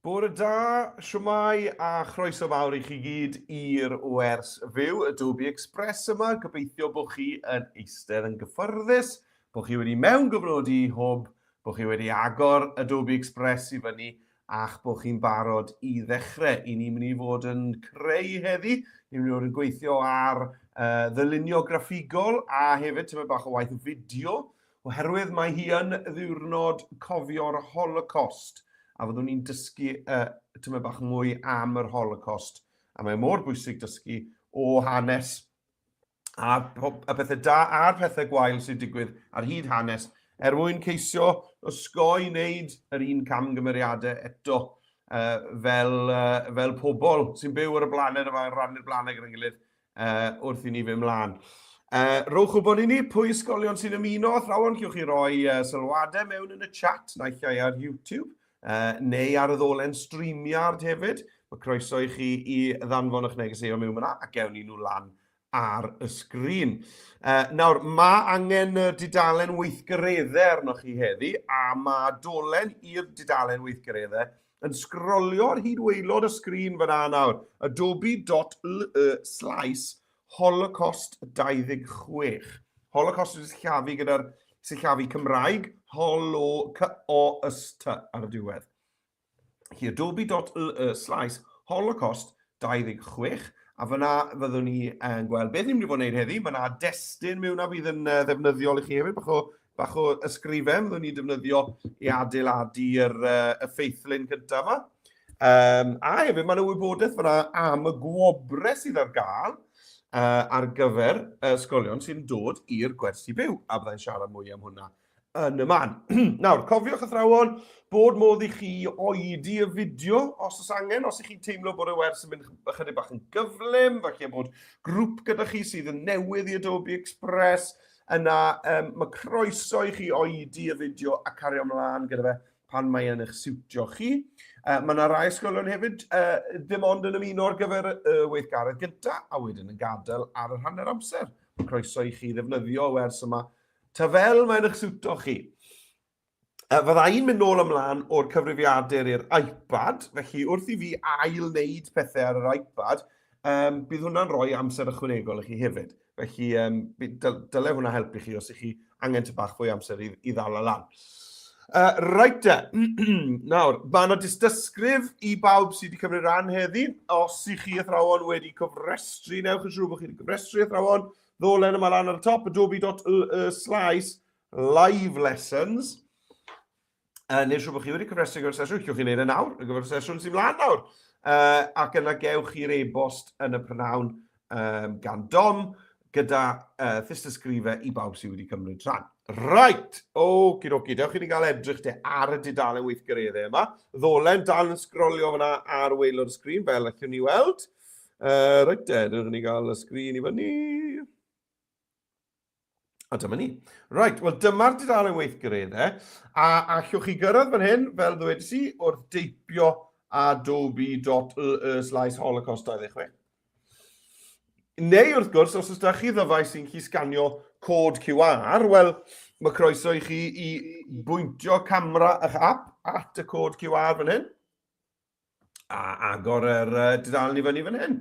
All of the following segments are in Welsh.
Bore da, siwmai a chroeso mawr i chi gyd i'r wers fyw Adobe Express yma. Gobeithio bod chi yn eistedd yn gyffyrddus, bod chi wedi mewn gyfnodi hwb, bod chi wedi agor Adobe Express i fyny a'ch bod chi'n barod i ddechrau. I ni'n mynd i fod yn creu heddi, ni'n mynd i fod yn gweithio ar ddylunio graffigol a hefyd tyma bach o waith fideo, oherwydd mae hi yn ddiwrnod cofio'r Holocost. A fyddwn ni'n dysgu tyma bach mwy am yr Holocost. A mae mor bwysig dysgu o hanes a pethau da a'r pethau gwael sy'n digwydd ar hyd hanes mwyn ceisio osgoi wneud yr un camgymeriadau eto fel pobl sy'n byw ar y blaned yma, rannu'r blaned gyda'n gilydd wrth i ni fynd mlaen. Rowch wybod i ni pwy ysgolion sy'n ymuno, athrawon, gewch chi roi sylwadau mewn yn y chat, naill ai ar YouTube. Neu ar y ddolen streamiard hefyd. Mae croeso i chi i ddanfon eich negeseuon mewn yna ac ewn ni nhw lan ar y sgrin. Nawr, mae angen y dudalen weithgareddau arnoch chi heddi a mae dolen i'r dudalen weithgareddau yn sgrolio'r hyd waelod y sgrin fyna nawr. Adobe.com/Holocost 26. Holocost yw'r sillafu gyda'r sillafu Cymraeg, Holocost ar y diwedd. Adobe.com/Holocost 26, a fyna fyddwn ni yn gweld beth ni'n mynd i fod yn gwneud heddi. Mae yna destun mewn a fydd yn ddefnyddiol i chi hefyd, bach o ysgrifau fyddwn ni'n defnyddio i adeiladu'r ffeithlyn cyntaf yma. A hefyd mae yna wybodaeth fyna am y gwobrau sydd ar gael ar gyfer ysgolion sy'n dod i'r gwersi byw, a byddai'n siarad mwy am hwnna yn y man. Nawr, cofiwch athrawon bod modd i chi oedi y fideo os oes angen, os ych chi'n teimlo bod y wers yn mynd ychydig bach yn gyflym, falle bod grŵp gyda chi sydd yn newydd i Adobe Express, yna mae croeso i chi oedi y fideo a cario ymlaen gyda fe pan mae yn eich siwtio chi. Mae yna rai ysgolion hefyd ddim ond yn ymuno ar gyfer y weithgaredd gyntaf a wedyn yn gadael ar yr hanner amser. Mae croeso i chi ddefnyddio wers yma ta fel mae'n eich siwtio chi. Fydda i'n mynd nôl ymlaen o'r cyfrifiadur i'r iPad, felly wrth i fi ail-wneud pethau ar yr iPad, bydd hwnna'n rhoi amser ychwanegol i chi hefyd. Felly, dylai hwnna helpu chi os ych chi angen ty bach fwy amser i ddal y lan. Reit te, nawr, mae yna dysgrif i bawb sydd wedi cymryd ran heddi. Os ych chi athrawon wedi cofrestru, newch yn siŵr bod chi wedi cofrestru athrawon, ddolen yma lan ar y top, adobe.com/live lessons. Neu siŵr bod chi wedi cofrestru gyda'r sesiwn, gewch chi wneud e nawr, gyda'r sesiwn sy'n mlaen nawr. Ac yna gewch chi'r e-bost yn y prynawn gan Dom, gyda thystysgrifau i bawb sydd wedi cymryd rhan. Right, okidoki, dewch chi wedi cael edrych ar y dudalen weithgareddau yma. Ddolen dal yn sgrolio fyna ar waelod y sgrin, fel allwn ni weld. Right, dewch chi gael y sgrin i fyny. A dyma ni. Right, wel dyma'r dudalen weithgareddau. A allwch chi gyrraedd fan hyn, fel ddwedais i, wrth deipio adobe.com/Holocost 26. Neu wrth gwrs, os ydych chi ddyfais sy'n chi sganio cod QR, wel, mae croeso i chi i bwyntio camera eich app at y cod QR fan hyn, a agor yr dudalen i fyny fan hyn.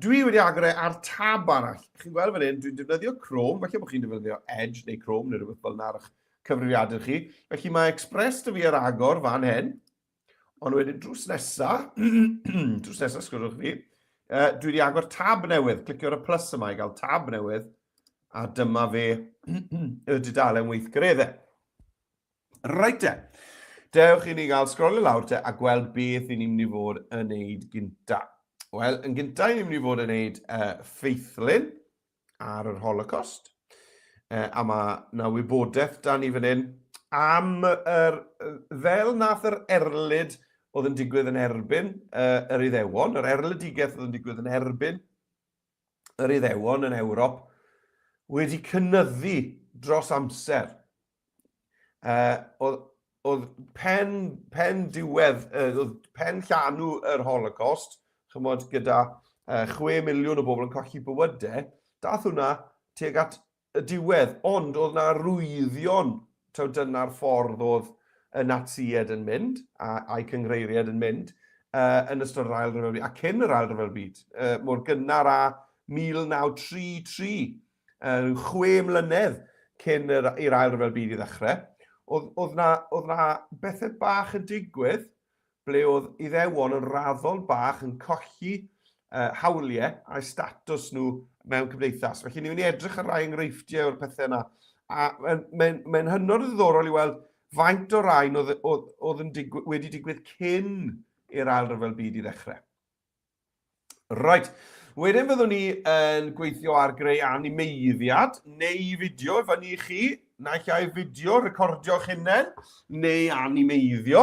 Dwi wedi agor ar tab arall. Chi'n gweld fan hyn, dwi'n defnyddio Chrome, felly bod chi'n defnyddio Edge neu Chrome, neu rhywbeth fel yna ar eich cyfrifiadur chi. Felly mae Express dy fi ar agor fan hyn, ond wedyn drws nesaf, sgwrwch chi, dwi wedi agor tab newydd, clicio ar y plus yma i gael tab newydd, a dyma fe y dudalen weithgareddau. Reit te, dewch i ni gael sgrolio lawr te a gweld beth i ni'n mynd i fod yn neud gynta. Wel, yn gynta ni'n mynd i fod yn neud ffeithlyn ar yr Holocost, a mae yna wybodaeth da ni fan hyn am fel nath yr erlyd oedd yn digwydd yn erbyn yr Iddewon, yr erlydigaeth oedd yn digwydd yn erbyn yr Iddewon yn Ewrop, wedi cynyddu dros amser. Oedd pen diwedd, oedd pen llanw yr Holocost, chymod, gyda 6 miliwn o bobl yn colli bywydau, dath hwnna tuag at y diwedd, ond oedd yna arwyddion taw dyna'r ffordd oedd y Natsied yn mynd, a'i cyngreiriad yn mynd, yn ystod yr ail ryfel byd, a cyn yr ail ryfel byd, mor gynnar a 1933, 6 mlynedd cyn i'r ail ryfel byd i ddechrau, oedd na bethau bach yn digwydd ble oedd Iddewon yn raddol bach yn colli hawliau a'i statws nhw mewn cymdeithas. Felly ni wedi edrych ar rai enghreifftiau o'r pethau yna. A mae'n hynod o ddiddorol i weld faint o rain oedd wedi digwydd cyn i'r ail ryfel byd i ddechrau. Right. Wedyn fyddwn ni yn gweithio ar greu animeiddiad neu fideo efo ni chi. Naill ai fideo, recordio'ch hunain, neu animeiddio.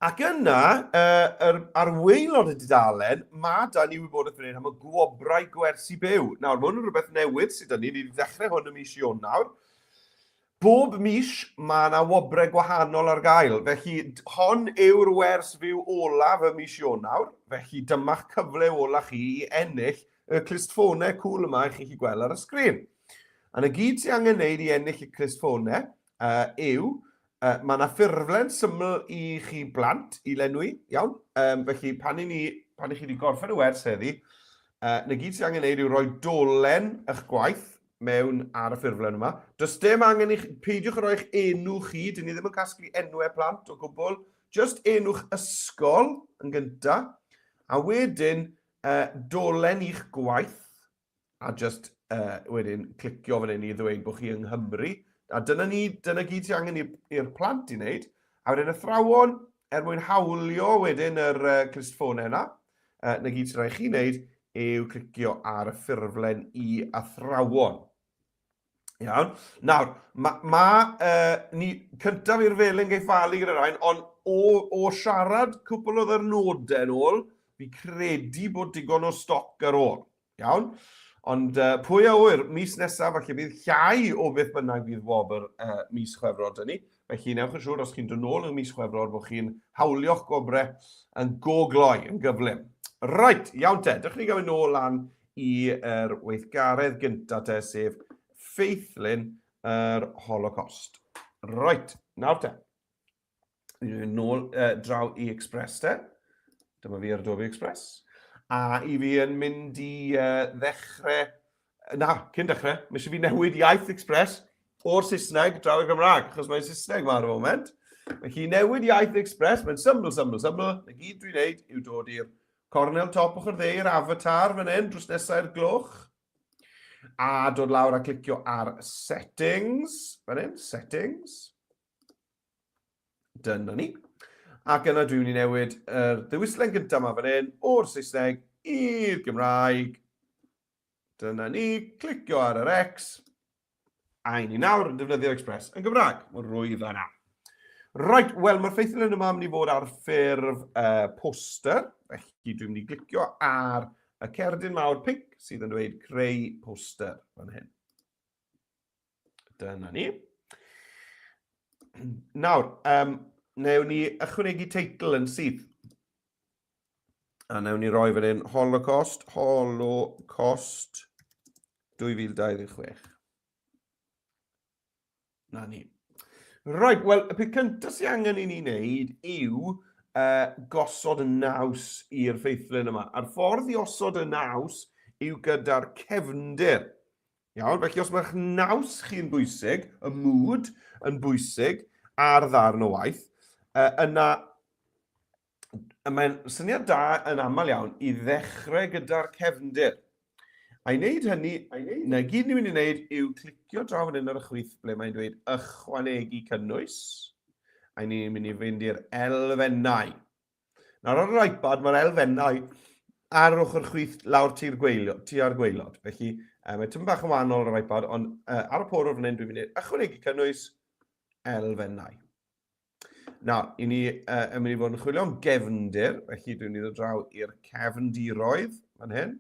Ac yna, ar waelod y dudalen, mae da ni wybodaeth fan hyn am y gwobrau gwersi byw. Nawr, mae hwn yn rhywbeth newydd sydd ni wedi ddechrau hwn ym mis Ionawr. Bob mis mae yna wobrau gwahanol ar gael. Felly, hon yw'r wers fyw olaf ym mis Ionawr. Felly, dyma'ch cyfle olaf chi i ennill y clustffonau cwl yma i chi gweld ar y sgrin. A'n y gyd sy'n angen wneud i ennill y clustffonau yw mae yna ffurflen syml i chi blant i lenwi, iawn. Felly, pan i chi wedi gorffen y wers heddi, y gyd sy'n angen wneud yw rhoi dolen eich gwaith mewn ar y ffurflen yma. Does dim angen peidiwch roi eich enw chi, dyn ni ddim yn casglu enwau plant o gwbl, just enw'ch ysgol yn gyntaf, a wedyn dolen i'ch gwaith, a just wedyn clicio fan hyn i ddweud bod chi yng Nghymru. A dyna gyd sy'n angen i'r plant i wneud. A wedyn athrawon, mwyn hawlio wedyn yr clustffonau yna, na gyd sy'n rhaid chi wneud yw clicio ar y ffurflen i athrawon. Iawn. Nawr, ni cyntaf i'r felyn geifalu gyda'r rhain, ond o siarad cwpl o ddyrnodau yn ôl, fi credu bod digon o stoc ar ôl. Iawn. Ond pwy a wyr, mis nesaf, felly bydd llai o beth bynnag bydd wobr mis Chwefror dyn ni. Felly newch yn siŵr os chi'n dod nôl yn mis Chwefror bod chi'n hawlio'ch gobrau yn go-gloi, yn gyflym. Right, iawn te, dych chi'n gael nôl lan i'r weithgaredd gyntaf te, sef ffeithlyn yr Holocost. Right, nawr te. Ni'n nôl draw i Express te. Dyma fi ar Adobe Express. A i fi yn mynd i ddechrau, cyn dechrau, mae eisiau fi newid iaith Express o'r Saesneg draw i'r Gymraeg, achos mae'n Saesneg yma ar y moment. Felly newid iaith Express, mae'n syml. Na gyd dwi'n neud yw dod i'r cornel top o'ch dde, i'r avatar fan hyn, drws nesaf i'r gloch. A dod lawr a clicio ar Settings, fan hyn, Settings. Dyna ni. Ac yna dwi'n mynd i newid yr ddewislen gyntaf yma fan hyn o'r Saesneg i'r Gymraeg. Dyna ni, clicio ar yr X. A ni nawr yn defnyddio Express yn Gymraeg. Mae'n rwydd yna. Right, wel, mae'r ffeithlyn yma yn mynd i fod ar ffurf poster. Felly dwi'n mynd i clicio ar y cerdyn mawr pinc sydd yn dweud creu poster fan hyn. Dyna ni. Nawr, newn ni ychwanegu teitl yn sydd. A newn ni roi fan hyn Holocost 2026. Na ni. Right, wel, y peth cyntaf sy'n angen i ni wneud yw gosod y naws i'r ffeithlyn yma. A'r ffordd i osod y naws yw gyda'r cefndir. Iawn, felly os mae'ch naws chi'n bwysig, y mood yn bwysig ar ddarn o waith, yna mae'n syniad da yn aml iawn i ddechrau gyda'r cefndir. A i wneud hynny, na gyd ni'n mynd i wneud yw clicio draw fan hyn ar y chwith ble mae'n dweud ychwanegu cynnwys. A ni'n mynd i fynd i'r elfennau. Nawr ar yr iPad mae'r elfennau ar ochr chwith lawr tu'r gwaelod. Felly mae tym bach yn wahanol ar yr iPad, ond ar y porwr fan hyn dwi'n mynd i ychwanegu cynnwys elfennau. Nawr, i ni yn mynd i fod yn chwilio am gefndir, felly dwi'n mynd i ddod draw i'r cefndiroedd fan hyn.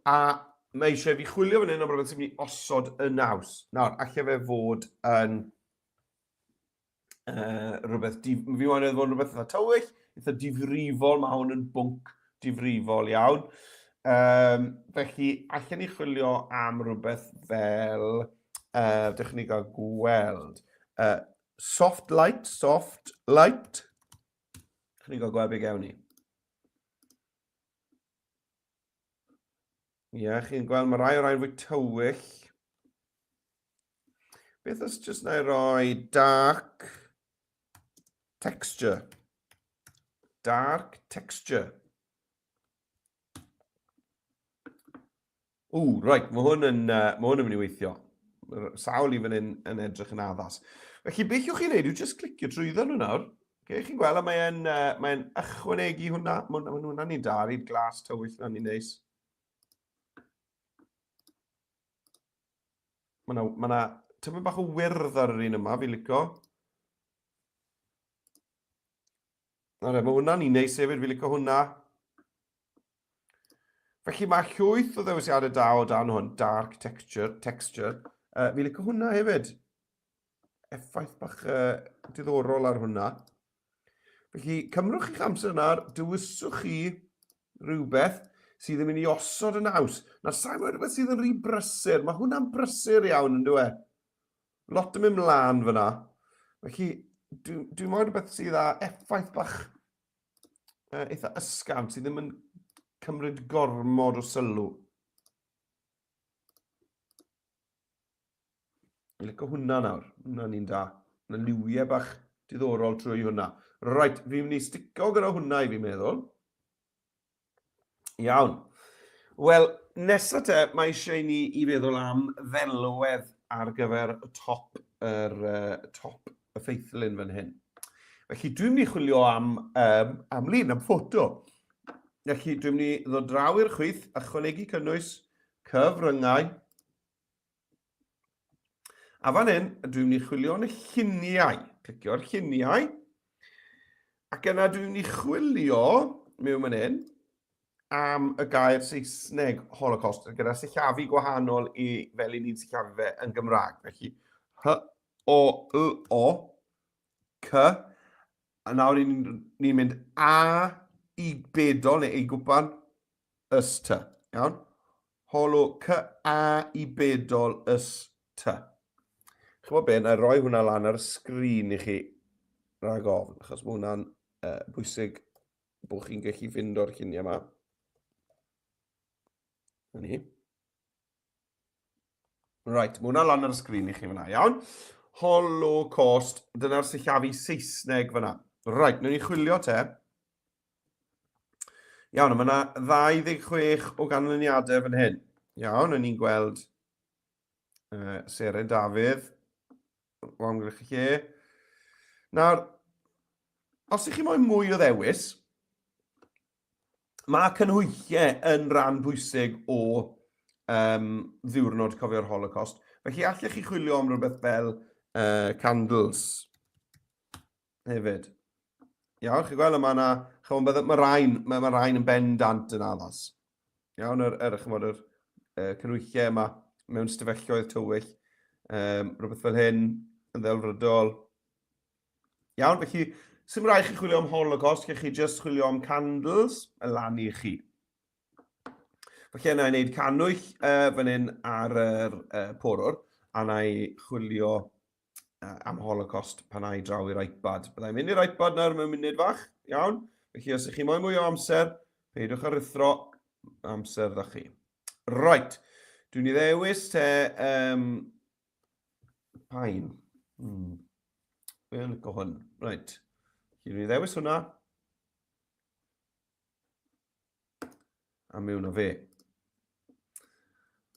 A mae eisiau fi chwilio fan hyn am rhywbeth sy'n mynd i osod y naws. Nawr, allai fe fod yn rhywbeth, fi waan fod yn rhywbeth eitha tywyll, eitha difrifol, mae hwn yn bwnc difrifol iawn. Felly, allai ni chwilio am rhywbeth fel Dych chi'n gael gweld. Soft light. Dych chi'n gael gweld be gawn ni. Ie, chi'n gweld mae rai o rai fwy tywyll. Beth os jyst na i roi dark texture. Dark texture. Right, mae hwn yn mynd i weithio. Sawl i fan hyn yn edrych yn addas. Felly, beth yw'ch chi'n neud yw just clicio trwyddo nhw nawr. Chi'n gweld mae'n ychwanegu hwnna. Mae hwnna'n ei dar i'r glas tywyll na'n ni'n neis. Mae yna tyfu bach o wyrdd ar yr un yma, fi'n licio. Mae hwnna'n un neis hefyd, fi'n licio hwnna. Felly mae llwyth o ddewisiadau da o dan hwn, dark texture. Fi'n licio hwnna hefyd. Effaith bach diddorol ar hwnna. Felly, cymrwch eich amser yna, dywyswch chi rhywbeth sydd yn mynd i osod yn haws. Na'r sain mae rhywbeth sydd yn rhy brysur. Mae hwnna'n brysur iawn, ynddo e? Lot yn mynd mlaen fyna. Felly, dwi'n moyn rhywbeth sydd â effaith bach eitha ysgafn sydd ddim yn cymryd gormod o sylw. Fi'n licio hwnna nawr. Hwnna'n un da. Yna liwiau bach diddorol trwy hwnna. Right, fi'n mynd i stico gyda hwnna i fi'n meddwl. Iawn. Wel, nesaf te, mae eisiau ni i feddwl am ddelwedd ar gyfer y top y ffeithlyn fan hyn. Felly, dwi'n mynd i chwilio am lun, am ffoto. Felly, dwi'n mynd i ddod draw i'r chwith, ychwanegu cynnwys, cyfryngau. A fan hyn, dwi'n mynd i chwilio am y lluniau. Clicio'r lluniau. Ac yna dwi'n mynd i chwilio mewn fan hyn am y gair Saesneg Holocost gyda sillafu gwahanol fel i ni'n sillafu fe yn Gymraeg. Felly, H-O-L-O, C, a nawr ni'n mynd A i bedol neu i gwpan ys-T. Iawn? Holo, C, A i bedol ys-T. Chymod be, na roi hwnna lan ar y sgrin i chi rhag ofn, achos mae hwnna'n bwysig bod chi'n gallu fynd o'r lluniau yma. Right, mae hwnna lan ar y sgrin i chi fyna, iawn. Holocost, dyna'r sillafu Saesneg fyna. Right, nw'n ni chwilio te. Iawn, mae yna 26 o ganlyniadau fan hyn. Iawn, yn ni'n gweld Seren Dafydd. Wawn gyda chi lle. Nawr, os ych chi moyn mwy o ddewis, mae cynhwychiau yn rhan bwysig o ddiwrnod Cofio'r Holocost. Felly, allech chi chwilio am rhywbeth fel candles hefyd. Iawn, chi'n gweld yma yna, mae rhain yn bendant yn addas. Iawn, yr cynhwychiau yma mewn stafelloedd tywyll. Rhywbeth fel hyn yn ddelfrydol. Iawn, felly, sy'n rhaid chi chwilio am Holocost, gech chi just chwilio am candles, y lan i chi. Felly yna i wneud canwyll fan hyn ar yr porwr, a na i chwilio am Holocost pan na i draw i'r iPad. Byddai'n mynd i'r iPad nawr mewn munud fach, iawn. Felly os ych chi moyn mwy o amser, peidwch ar rithro amser dda chi. Right, dwi'n i ddewis te pain. Fe'n licio hwn. Right. Dwi'n i ddewis hwnna. A mewn o fe.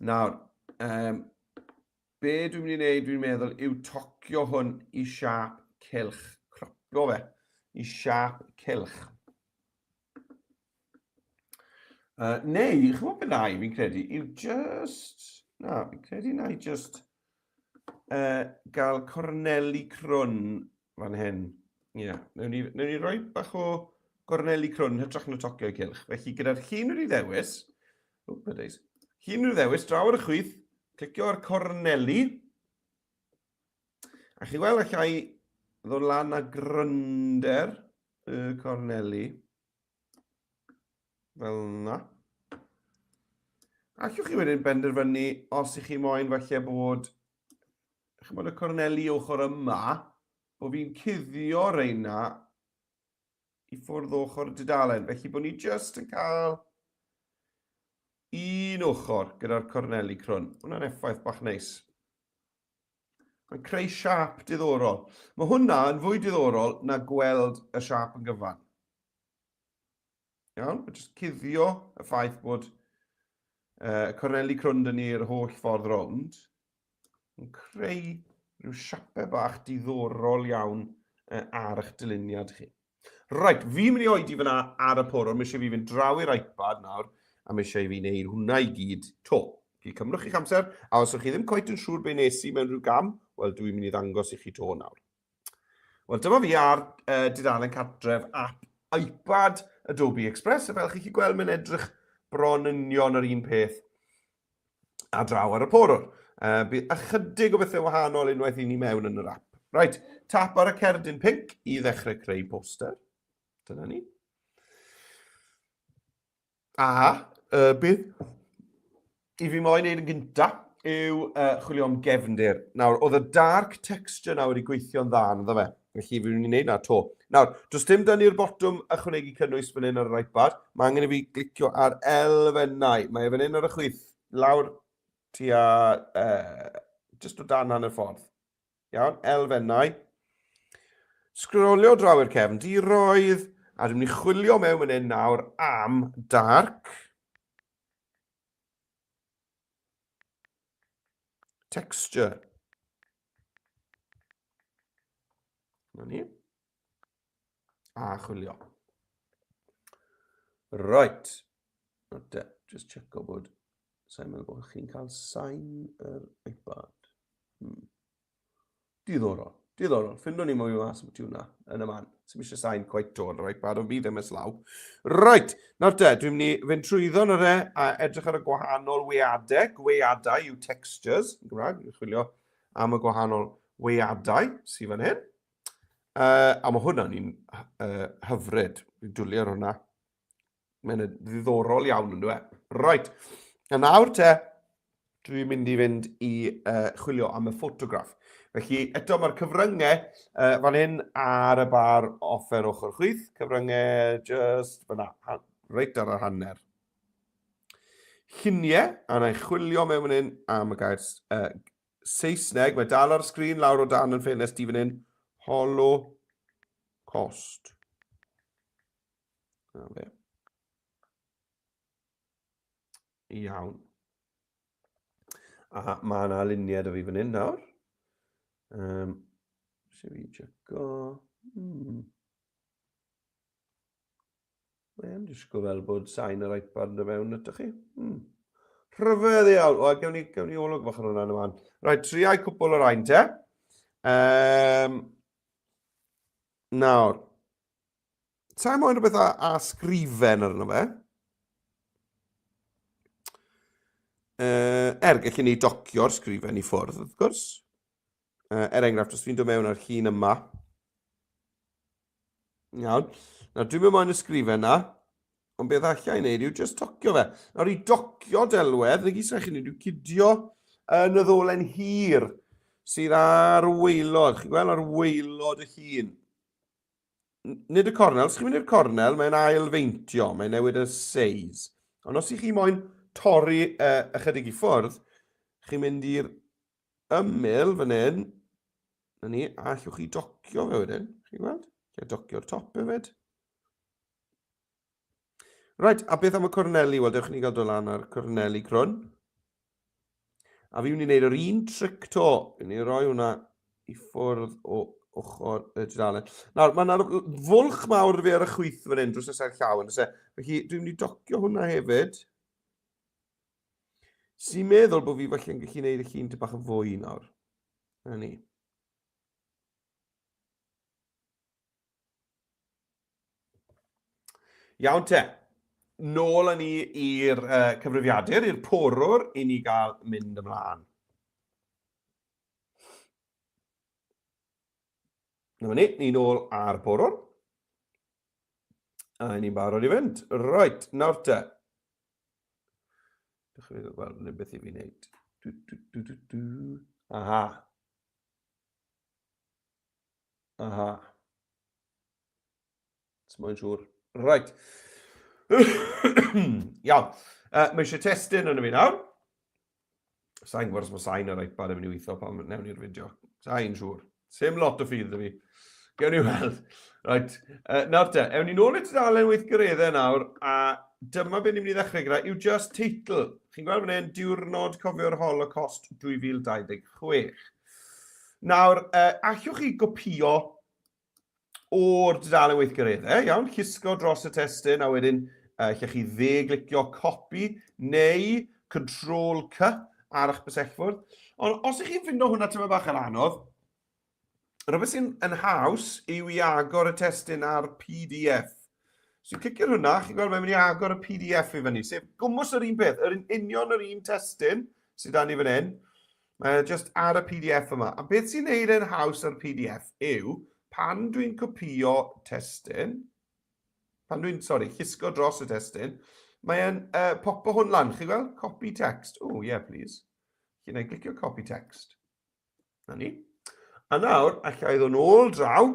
Nawr, be dwi'n mynd i wneud, dwi'n meddwl, yw tocio hwn i siap cylch. Cropio fe i siap cylch. Neu, chymod beth na i, fi'n credu, yw just... Na, fi'n credu na i just gael corneli crwn fan hyn. Ie, newn ni roi bach o gorneli crwn hytrach na tocio i cylch. Felly, gyda'r llun wedi'i ddewis, llun wedi'i ddewis, draw ar y chwith, clicio ar corneli, a chi weld allai ddod lan a grynder y corneli, fel yna. Allwch chi wedyn benderfynu os ych chi moyn falle bod chymod y corneli ochr yma, bod fi'n cuddio reina i ffwrdd ochr dudalen. Felly bod ni just yn cael un ochr gyda'r corneli crwn. Hwna'n effaith bach neis. Mae'n creu siap diddorol. Mae hwnna yn fwy diddorol na gweld y siap yn gyfan. Iawn, mae'n just cuddio y ffaith bod corneli crwn dyn ni'r holl ffordd rownd. Yn creu rhyw siapau bach diddorol iawn ar eich dyluniad chi. Right, fi'n mynd i oedi fyna ar y porwr. Mae eisiau fi fynd draw i'r iPad nawr, a mae eisiau fi wneud hwnna i gyd to. Chi cymrwch i'ch amser, a os ydych chi ddim coet yn siŵr be nes i mewn rhyw gam, wel, dwi'n mynd i ddangos i chi to nawr. Wel, dyma fi ar dudalen cartref app iPad Adobe Express, a fel chi'n gweld mae'n edrych bron union yr un peth a draw ar y porwr. Bydd ychydig o bethau wahanol unwaith i ni mewn yn yr app. Right, tap ar y cerdyn pink i ddechrau creu poster. Dyna ni. A bydd i fi moyn wneud yn gynta yw chwilio am gefndir. Nawr, oedd y dark texture nawr wedi gweithio'n dda, ynddo fe. Felly fi wna'n wneud na to. Nawr, does dim dyn ni'r botwm ychwanegu cynnwys fan hyn ar yr iPad. Mae angen i fi glicio ar elfennau. Mae fan hyn ar y chwith, lawr tua just o dan hanner ffordd. Iawn, elfennau. Sgrolio draw i'r cefn, diroedd, a dwi'n mynd i chwilio mewn fan hyn nawr am dark texture. Na ni. A chwilio. Right. Note, just checo bod sa'n meddwl bod chi'n cael sain yr iPad. Diddorol. Diddorol. Ffindo ni mwy mas am tiwna yn y man. Sy'n eisiau sain quite tall yr iPad, ond fi ddim eslaw. Right. Note, dwi'n mynd i fynd trwyddo yn yr a edrych ar y gwahanol weiadau. Gweadau yw textures. Yn Gymraeg, dwi'n chwilio am y gwahanol weiadau sydd fan hyn. A mae hwnna'n un hyfryd. Dwi'n dwlu ar hwnna. Mae'n ddiddorol iawn yn dweud. Right. A nawr te, dwi'n mynd i fynd i chwilio am y ffotograff. Felly, eto mae'r cyfryngau fan hyn ar y bar offer ochr chwith. Cyfryngau just fyna, reit ar y hanner. Lluniau, a na i chwilio mewn fan hyn am y gair Saesneg. Mae dal ar y sgrin lawr o dan yn ffenest i fan hyn. Holocost. Na fe. Iawn. A mae yna luniau da fi fan hyn nawr. Eisiau fi checo. Mae'n disgo fel bod sain yr iPad yn y mewn ydych chi. Rhyfedd iawn. O, gewn ni olwg fach yn hwnna yn y man. Rhaid, triau cwbl o'r ein te. Nawr, sa'n moyn rhywbeth a sgrifen arno fe? Gallwn ni docio'r sgrifen i ffwrdd, wrth gwrs. Enghraifft, os fi'n dod mewn ar llun yma. Iawn. Nawr, dwi'n mynd moyn y sgrifen na, ond beth allai wneud yw just docio fe. Nawr, i docio delwedd, neu gys rhaid i ni yw cydio yn y ddolen hir sydd ar waelod. Chi'n gweld ar waelod y llun. Nid y cornel, os chi'n mynd i'r cornel, mae'n ailfeintio, mae'n newid y seis. Ond os chi moyn torri ychydig i ffwrdd, chi'n mynd i'r ymyl fan hyn, a allwch chi docio fe wedyn. Chi'n gweld? Chi'n docio'r top hefyd. Right, a beth am y corneli? Wel, dewch ni gael dod lan ar corneli crwn. A fi'n mynd i wneud yr un tric to. Fi'n mynd i roi hwnna i ffwrdd o ochr y dudalen. Nawr, mae yna fwlch mawr fi ar y chwith fan hyn drws y ser llaw. Felly, dwi'n mynd i docio hwnna hefyd. Sy'n meddwl bod fi falle'n gallu gwneud y llun bach yn fwy nawr. Yna ni. Iawn te. Nôl ni i'r cyfrifiadur, i'r porwr, i ni gael mynd ymlaen. Dyma ni nôl ar porwr. A ni'n barod i fynd. Right, nawr te. Dechrau gweld beth i fi wneud. Aha. Aha. Smo'n siŵr. Right. Iawn. Mae eisiau testyn yn y fi nawr. Sa'n gwrs mae sa'n yr iPad yn mynd i weithio pan newn ni'r fideo. Sa'n siŵr. Sim lot o ffydd y fi. Gewn ni weld. Right. Nawr te, ewn ni nôl i tudalen weithgareddau nawr, a dyma beth ni'n mynd i ddechrau gyda, yw just teitl. Chi'n gweld fan hyn, Diwrnod Cofio'r Holocost 2026. Nawr, allwch chi gopio o'r tudalen weithgareddau, iawn, llusgo dros y testyn, a wedyn allwch chi dde-glicio copi neu Control-C ar eich bysellfwrdd. Ond os ych chi'n ffindo hwnna tyma bach yn anodd, rhywbeth sy'n haws yw i agor y testyn ar PDF. So clicio hwnna, chi'n gweld mae'n mynd i agor y PDF i fyny, sef gwmws yr un peth, yr union yr un testyn sydd dan ni fan hyn, mae just ar y PDF yma. A beth sy'n neud yn haws ar PDF yw, pan dwi'n copio testyn, llusgo dros y testyn, mae'n popo hwn lan, chi'n gweld? Copy text. Oh, yeah, please. Chi'n ei glicio copy text. Na ni. A nawr, allai ddod nôl draw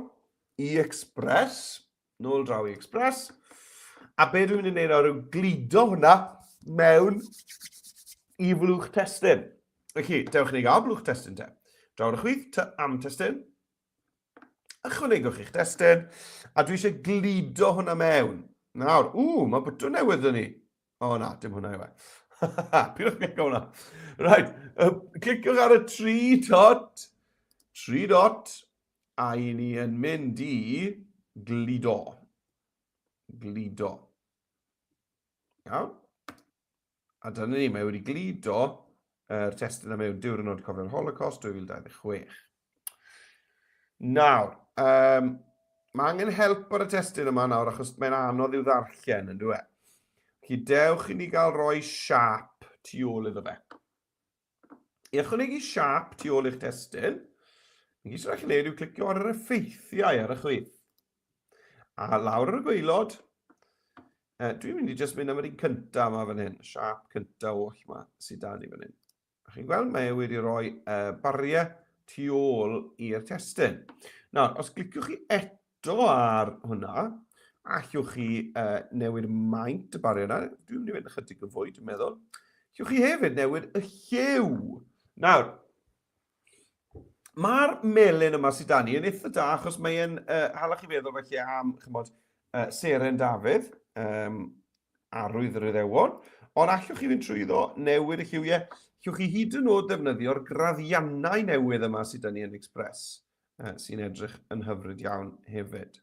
i Express. Nôl draw i Express. A be dwi'n mynd i wneud nawr yw glido hwnna mewn i flwch testyn. Felly, dewch ni gael blwch testyn te. Draw'r chwith am testyn. Ychwanegwch i'ch testyn. A dwi eisiau glido hwnna mewn. Nawr, mae bwtwn newydd yn ni. O na, dim hwnna yw e. Pidwch chi'n gael hwnna. Right, cliciwch ar y 3 dot, a i ni yn mynd i glido. Glido. Iawn. A dyna ni, mae wedi glido yr testyn am mewn Diwrnod Cofio'r Holocost 2026. Nawr, mae angen help ar y testyn yma nawr, achos mae'n anodd i'w ddarllen, yn dwi e. Felly dewch i ni gael rhoi siap tu ôl iddo fe. I ychwanegu siap tu ôl i'ch testyn, ni gyd sy'n rhaid wneud yw clicio ar yr effeithiau ar y chwith. A lawr ar y gwaelod, dwi'n mynd i just mynd am yr un cyntaf yma fan hyn, siap cyntaf oll yma sydd da ni fan hyn. A chi'n gweld, mae wedi rhoi bariau tu ôl i'r testyn. Nawr, os gliciwch chi eto ar hwnna, allwch chi newid maint y bariau yna. Dwi'n mynd i fynd ychydig yn fwy, dwi'n meddwl. Allwch chi hefyd newid y lliw. Nawr, mae'r melyn yma sydd da ni yn eitha da, achos mae'n halach chi feddwl felly am, chymod, Seren Dafydd, arwydd yr Iddewon, ond allwch chi fynd trwyddo newid y lliwiau. Allwch chi hyd yn oed defnyddio'r graddiannau newydd yma sydd da ni yn Express, sy'n edrych yn hyfryd iawn hefyd.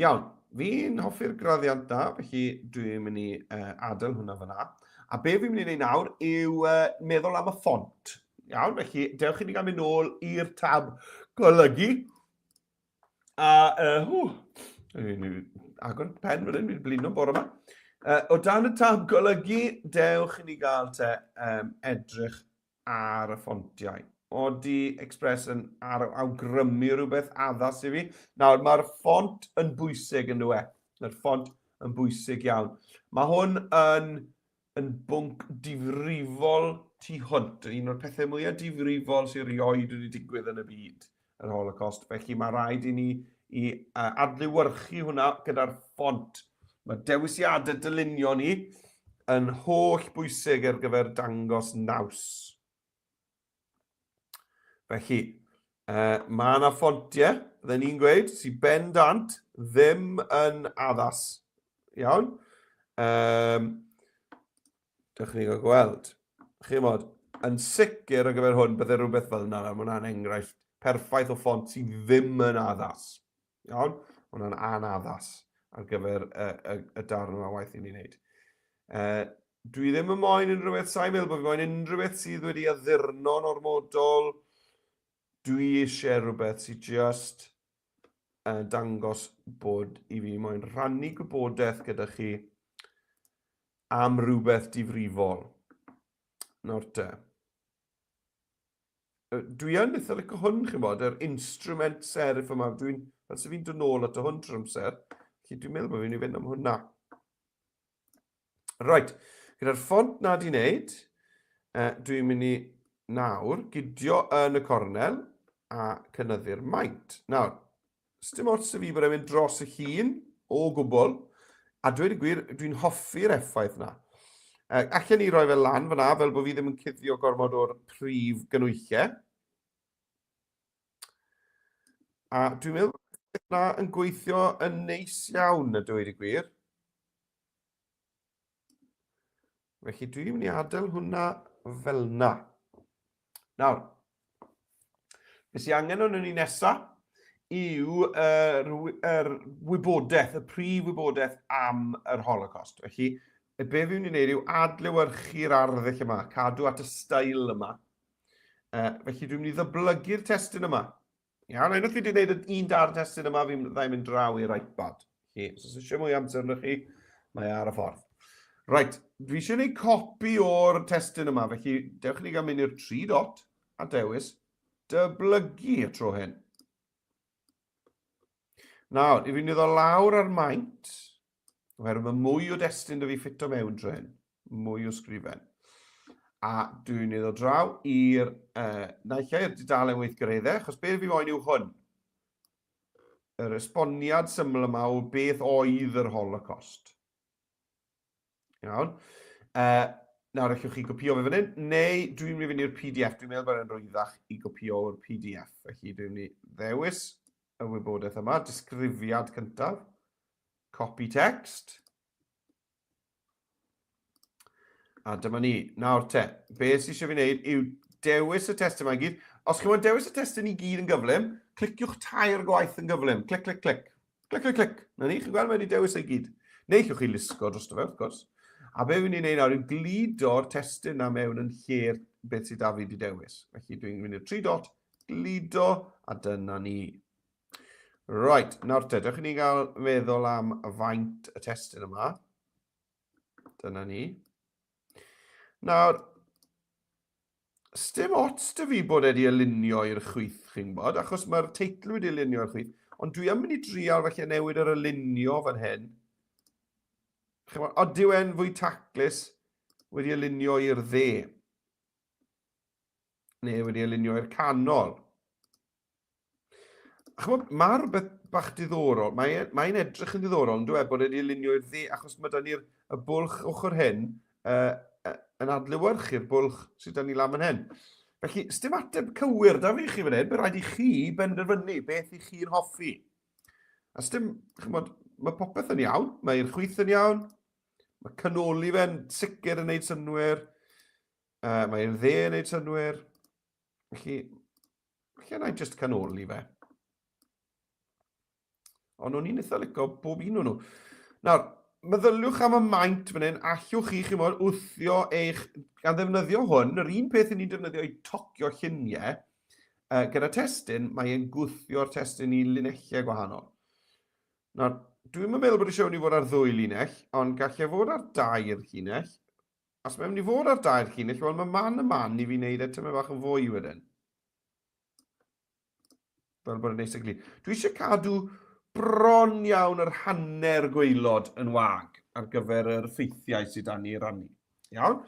Iawn, fi'n hoffi'r graddiant da, felly dwi'n mynd i adael hwnna fyna. A be fi'n mynd i wneud nawr yw meddwl am y ffont. Iawn, felly dewch i ni gael mynd nôl i'r tab golygu. A, agor pen fan hyn, fi'n blino bore yma. O dan y tab golygu, dewch i ni gael te edrych ar y ffontiau. Odi Express yn awgrymu rhywbeth addas i fi. Nawr, mae'r ffont yn bwysig yn dwi. Mae'r ffont yn bwysig iawn. Mae hwn yn bwnc difrifol tu hwnt. Un o'r pethau mwyaf difrifol sy'n rioed wedi digwydd yn y byd, yr Holocost. Felly mae rhaid i ni adlewyrchu hwnna gyda'r ffont. Mae dewisiadau dylunio ni yn holl bwysig ar gyfer dangos naws. Felly, mae yna ffontiau, fydden ni'n gweud, sy'n bendant ddim yn addas. Iawn? Dewch ni gael gweld. Chi'n modd, yn sicr ar gyfer hwn, bydde rhywbeth fel yna, mae hwnna'n enghraifft perffaith o ffont sy'n ddim yn addas. Iawn? Mae hwnna'n anaddas ar gyfer y darn yma waith i ni'n wneud. Dwi ddim yn moyn unrhyw beth, sa'n meddwl bod fi moyn unrhyw beth sydd wedi addurno'n ormodol. Dwi eisiau rhywbeth sy'n just dangos bod i fi moyn rhannu gwybodaeth gyda chi am rhywbeth difrifol. Nawr te. Dwi yn eitha licio hwn, chi'n bod, yr instrument serif yma. Fel sy'n fi'n dod nôl at y hwn trwy'r amser. Felly dwi'n meddwl bod fi'n ei fynd am hwnna. Right. Gyda'r ffont na di wneud, dwi'n mynd i nawr gydio yn y cornel. a cynyddu'r maint. Nawr, dim ots y fi bod e'n mynd dros y llun o gwbl, a dweud y gwir, dwi'n hoffi'r effaith yna. Allan ni roi fel lan fyna, fel bod fi ddim yn cuddio gormod o'r prif gynwychiau. A dwi'n meddwl bod yna yn gweithio yn neis iawn, y dweud y gwir. Felly dwi'n mynd i adael hwnna fel yna. Nawr, beth sy'n angen o'n ni nesaf yw yr wybodaeth, y prif wybodaeth am yr Holocost. Felly, be fi'n mynd i wneud yw adlewyrchu'r arddull yma, cadw at y stael yma. Felly dwi'n mynd i ddyblygu'r testyn yma. Iawn, unwaith fi wedi gwneud un dar testyn yma, fi'n mynd draw i'r iPad. Os oes eisiau mwy amser yna chi, mae ar y ffordd. Right, dwi eisiau gwneud copi o'r testyn yma, felly dewch ni gael mynd i'r 3 dot a dewis dyblygu tro hyn. Nawr, i fi wneud o lawr ar maint, oherwydd mae mwy o destyn dy fi ffito mewn tro hyn, mwy o sgrifen. A dwi'n wneud o draw i'r naill i'r dudalen weithgareddau, achos beth fi moyn yw hwn. Yr esboniad syml yma o beth oedd yr Holocost. Iawn. Nawr, allwch chi gopio fe fan hyn, neu dwi'n mynd i fynd i'r PDF. Dwi'n meddwl bod e'n rwyddach i gopio o'r PDF. Felly dwi'n mynd i ddewis y wybodaeth yma, disgrifiad cyntaf, copy text. A dyma ni. Nawr te, beth sydd eisiau fi wneud yw dewis y testyn yma i gyd. Os chi'n mwyn dewis y testyn i gyd yn gyflym, cliciwch tair gwaith yn gyflym. Clic, clic, clic. Clic, clic, clic. Na ni, chi'n gweld mae wedi dewis ei gyd. Neu chi'ch chi lusgo dros dy fe, wrth gwrs. A be fi'n ei wneud nawr yw glido'r testyn yna mewn yn lle'r beth sydd da fi wedi dewis. Felly dwi'n mynd i'r 3 dot, glido, a dyna ni. Right, nawr te, dewch i ni gael meddwl am y faint y testyn yma. Dyna ni. Nawr, sdim ots dy fi bod wedi alunio i'r chwith, chi'n bod, achos mae'r teitl wedi alunio i'r chwith, ond dwi am mynd i drial felly newid yr alunio fan hyn. Odyw e'n fwy taclus wedi alunio i'r dde, neu wedi alunio i'r canol. Mae'r beth bach diddorol, mae'n edrych yn diddorol, ond dwi'n bod wedi alunio i'r dde, achos mae da ni'r bwlch ochr hyn yn adlewyrchu'r bwlch sydd da ni lam yn hyn. Felly, sdim ateb cywir da fi chi fan hyn, bydd rhaid i chi benderfynu beth i chi'n hoffi. A sdim, mae popeth yn iawn, mae'r chwith yn iawn, mae canoli fe'n sicr yn gwneud synwyr, mae'r dde yn gwneud synwyr. Felly yna i just canoli fe. Ond o'n i'n eitha licio bob un o'n nhw. Nawr, meddyliwch am y maint fan hyn, allwch chi wthio eich, gan ddefnyddio hwn, yr un peth ni'n defnyddio i tocio lluniau, gyda testyn, mae'n gwthio'r testyn i linellau gwahanol. Nawr, dwi'n meddwl bod eisiau ni fod ar 2 linell, ond gallai fod ar 2 llinell. Os mae'n mynd i fod ar 2 llinell, wel mae man i fi wneud eto bach yn fwy wedyn. Fel bod yn neis y glin. Dwi eisiau cadw bron iawn yr hanner gwaelod yn wag ar gyfer yr ffeithiau sydd da ni rannu. Iawn?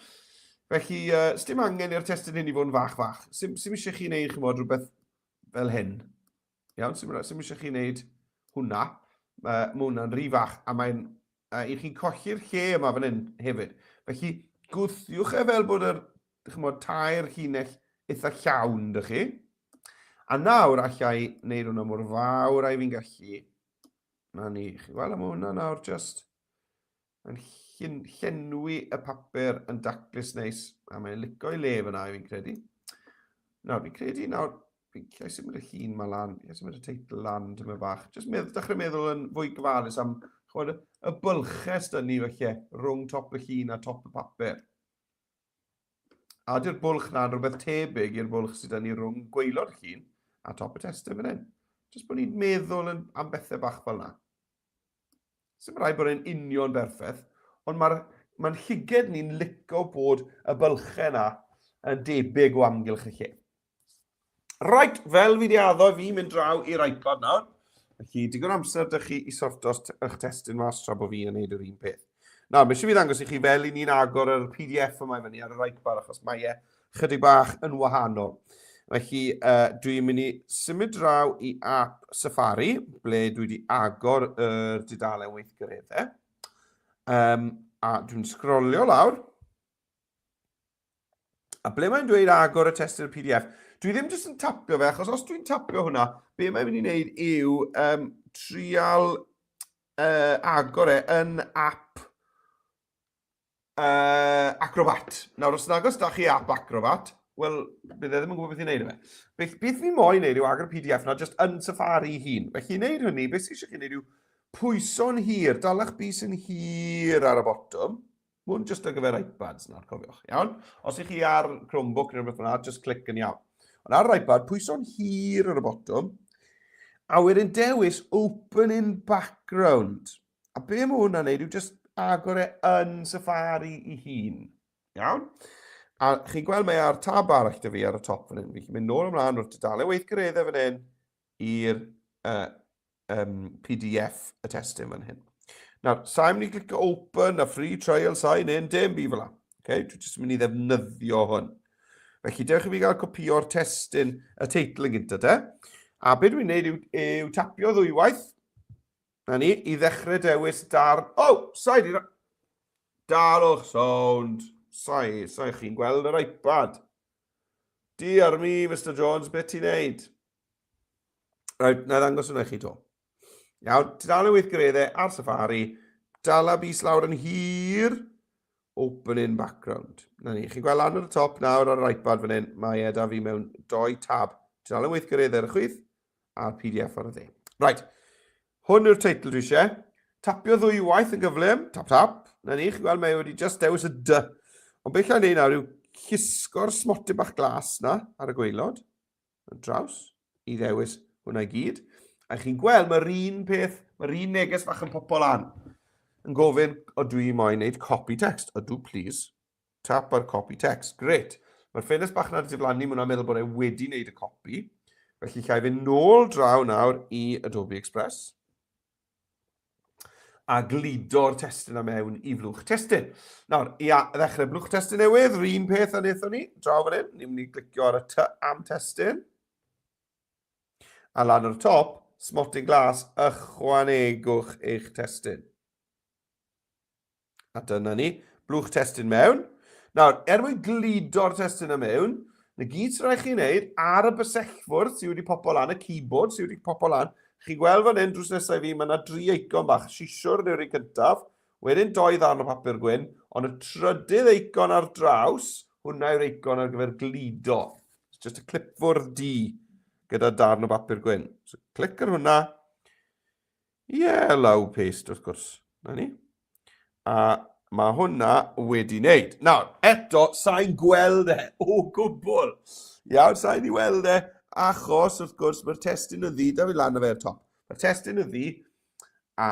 Felly, sdim angen i'r testyn hyn i fod yn fach. Sim eisiau chi wneud rhywbeth fel hyn. Iawn? Sim eisiau chi wneud hwnna. Mae hwnna'n rhy fach, a mae'n i chi'n colli'r lle yma fan hyn hefyd. Felly, gwthiwch fel bod yr tair llinell eitha llawn dych chi. A nawr allai wneud hwnna mor fawr a fi'n gallu. Na ni, chi'n gweld am hwnna nawr just yn llenwi y papur yn daclus neis, a mae'n licio i le fyna fi'n credu. Nawr, fi'n credu nawr, fi'n symud y llun ma lan, fi'n symud y teitl lan dyma bach. Just dechrau meddwl yn fwy gyfalus am y bylches da ni felly, rhwng top y llun a top y papur. A dy'r bwlch na'n rhywbeth tebyg i'r bwlch sydd da ni rhwng gwaelod y llun a top y testyn fan hyn. Just bod ni'n meddwl am bethau bach fel yna. Sdim rhaid bod e'n union berffaith, ond mae'n llyged ni'n licio bod y bylchau yna yn debyg o amgylch y lle. Right, fel fi di addo, fi'n mynd draw i'r iPad nawr. Felly, digon amser dych chi i sorto eich testyn mas tra bod fi yn neud yr un peth. Nawr, mae eisiau fi ddangos i chi fel i ni'n agor yr PDF yma i fyny ar yr iPad, achos mae e chydig bach yn wahanol. Felly, dwi'n mynd i symud draw i app Safari, ble dwi wedi agor y dudalen weithgareddau. A dwi'n sgrolio lawr. A ble mae'n dweud agor y testyn PDF, dwi ddim jyst yn tapio fe, achos os dwi'n tapio hwnna, be mae'n mynd i wneud yw trial agor yn app Acrobat. Nawr, os nag os da chi app Acrobat, wel, bydd e ddim yn gwybod beth i'n neud e fe. Beth fi moyn neud yw agor PDF na jyst yn Safari hun. Felly, i wneud hynny, beth sy'n eisiau chi wneud yw pwyso'n hir, dalach bus yn hir ar y botwm. Mwyn jyst ar gyfer iPads nawr, cofiwch. Iawn? Os ych chi ar Chromebook neu rhywbeth yna, just clic yn iawn. Ond ar iPad, pwyso'n hir ar y botwm. A wedyn dewis Open in Background. A be mae hwnna'n neud yw just agor yn Safari i hun. Iawn? A chi'n gweld mae ar tab arall dy fi ar y top fan hyn. Fi'n mynd nôl ymlaen o'r dudalen weithgareddau fan hyn i'r PDF y testyn fan hyn. Nawr, sa'n mynd i clicio open a free trial sign in, dim byd fel la. Okay? Dwi'n jyst mynd i ddefnyddio hwn. Felly, dewch i fi gael copio'r testyn y teitl yn gyntaf te. A beth dwi'n gwneud yw tapio ddwywaith. Na ni, i ddechrau dewis darn... sa'i di... Darwch sound. Sa'i chi'n gweld yr iPad. Diar mi, Mr Jones, beth ti'n neud? Rhaid, na ddangos hwnna chi to. Iawn, dudalen weithgareddau ar Safari, dala bus lawr yn hir, Open in Background. Na ni, chi'n gweld lan ar y top nawr ar yr iPad fan hyn, mae da fi mewn 2 tab. Dudalen weithgareddau ar y chwith, a'r PDF ar y dde. Right, hwn yw'r teitl dwi eisiau. Tapio ddwywaith yn gyflym, tap. Na ni, chi'n gweld mae wedi just dewis y dy. Ond beth lla'n neud nawr yw llusgo'r smotyn bach glas na ar y gwaelod, yn draws, i ddewis hwnna i gyd. A chi'n gweld mae'r un peth, mae'r un neges fach yn popol lan. Yn gofyn, o dwi moyn wneud copy text. Ydw, please. Tap ar copy text. Gret. Mae'r ffenest bach na'n diflannu, mwyn meddwl bod e wedi wneud y copy. Felly llai fynd nôl draw nawr i Adobe Express. A glido'r testyn am mewn i flwch testyn. Nawr, i ddechrau blwch testyn newydd, yr un peth a wnaethon ni, draw fan hyn. Ni'n mynd i glicio ar y ty am testyn. A lan ar y top, smotyn glas, ychwanegwch eich testyn. A dyna ni, blwch testyn mewn. Nawr, mwyn glido'r testyn am mewn, na gyd sy'n rhaid chi'n neud ar y bysellfwrdd sydd wedi popol lan, y keyboard sydd wedi popol lan, chi'n gweld fan hyn drws nesaf fi, mae yna 3 eicon bach. Sisiwr yw'r un cyntaf, wedyn 2 ddarn o papur gwyn, ond y trydydd eicon ar draws, hwnna yw'r eicon ar gyfer glido. It's just a clipfwrdd D gyda darn o papur gwyn. So, clic ar hwnna. Law paste, wrth gwrs. Na ni. A mae hwnna wedi wneud. Nawr, eto, sa'n gweld e o gwbl. Iawn, sa'n i weld e. Achos, wrth gwrs, mae'r testyn y ddi, da fi lan o fe'r top. Mae'r testyn y ddi, a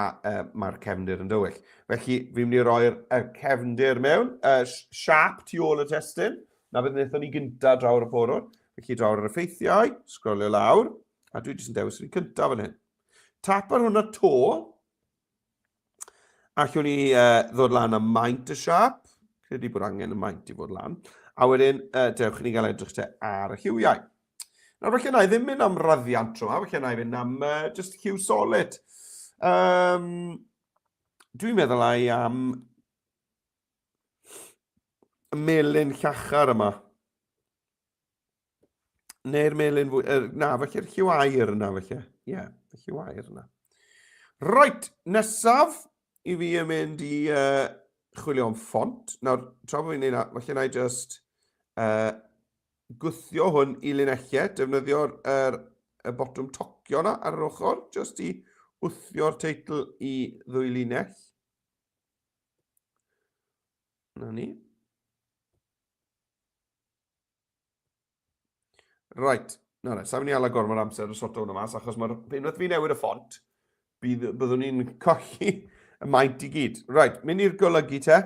mae'r cefndir yn dywyll. Felly, fi'n mynd i roi'r cefndir mewn, siap tu ôl y testyn. Na beth wnaethon ni gyntaf draw'r y porwr. Felly, draw'r yr effeithiau, sgrolio lawr, a dwi jyst yn dewis yr un cyntaf fan hyn. Tap ar hwnna to, allwn ni ddod lan am maint y siap. Credu bod angen y maint i fod lan. A wedyn, dewch ni gael edrych te ar y lliwiau. Nawr, felly na i ddim mynd am raddiant tro yma, felly na i fynd am just lliw solid. Dwi'n meddwl ai am melyn llachar yma. Neu'r melyn fwy... na, felly'r lliw air yna, felly. Ie, y lliw air yna. Right, nesaf i fi yn mynd i chwilio am ffont. Nawr, tra bod fi'n neud na, felly na i just... gwthio hwn i linellau, defnyddio'r botwm tocio na ar yr ochr, jyst i wthio'r teitl i ddwy linell. Na ni. Right, na, sa'n mynd i ala gormod amser y soto hwnna mas, achos mae'r unwaith fi newid y ffont, byddwn ni'n colli y maint i gyd. Right, mynd i'r golygu te,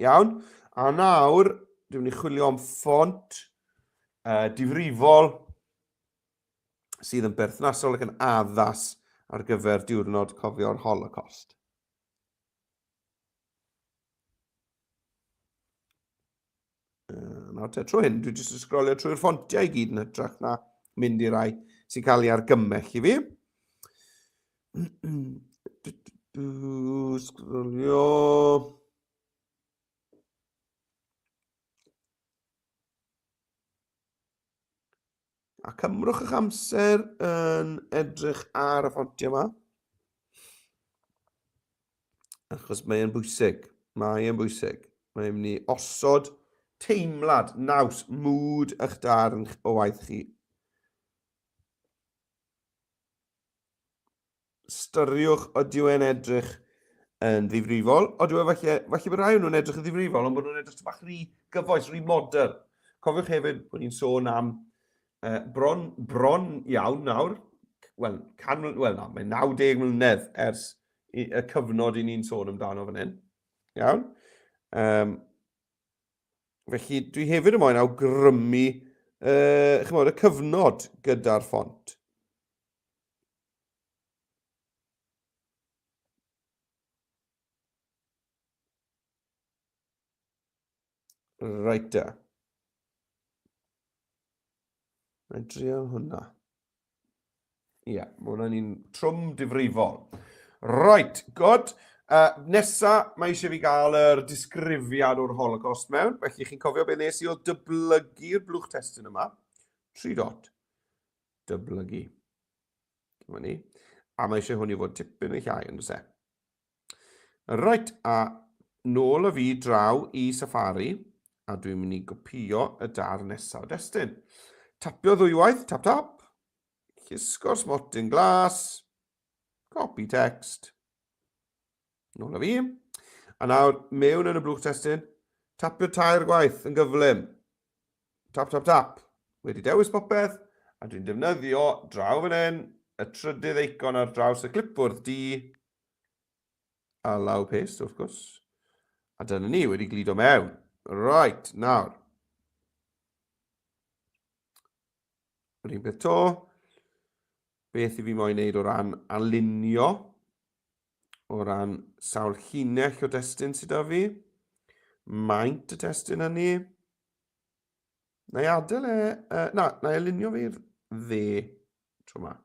iawn, a nawr, dwi'n mynd i chwilio am ffont, difrifol sydd yn berthnasol ac yn addas ar gyfer diwrnod cofio'r Holocost. Nawr te, tro hyn, dwi jyst yn sgrolio trwy'r ffontiau I gyd yn hytrach na mynd I rai sy'n cael ei argymell I fi. Sgrolio. A cymrwch eich amser yn edrych ar y ffontiau yma. Achos mae'n bwysig. Mae'n bwysig. Mae'n mynd I osod teimlad, naws, mood eich darn o waith chi. Styriwch odyw e'n edrych yn ddifrifol. Odyw e falle bod rai nhw'n edrych yn ddifrifol, ond bod nhw'n edrych bach rhy gyfoes, rhy modern. Cofiwch hefyd bod ni'n sôn am bron iawn nawr. Wel, mae 90 mlynedd ers y cyfnod I ni'n sôn amdano fan hyn. Iawn. Felly, dwi hefyd yn moyn awgrymu y cyfnod gyda'r ffont. Reit da. Mae'n drial hwnna. Ie, mae hwnna'n un trwm difrifol. Right, good. Nesa, mae eisiau fi gael yr disgrifiad o'r Holocost mewn. Felly chi'n cofio beth nes I o dyblygu'r blwch testyn yma. 3 dot. Dyblygu. Dyma ni. A mae eisiau hwn I fod tipyn I llai yn ddysau. Right, a nôl y fi draw I Safari. A dwi'n mynd I gopio y darn nesaf o destyn. Tapio ddwywaith, tap tap. Llusgo'r smotyn glas. Copy text. Nôl y fi. A nawr, mewn yn y blwch testyn, tapio 3 gwaith yn gyflym. Tap, tap, tap. Wedi dewis popeth, a dwi'n defnyddio draw fan hyn, y trydydd eicon ar draws y clipboard D, a law paste, wrth gwrs. A dyna ni wedi glido mewn. Right, nawr. Yr un peth to. Beth I fi moyn wneud o ran alunio. O ran sawl llinell o destyn sydd â fi. Maint y testyn hynny. Na I adael na I alunio fi'r dde tro yma.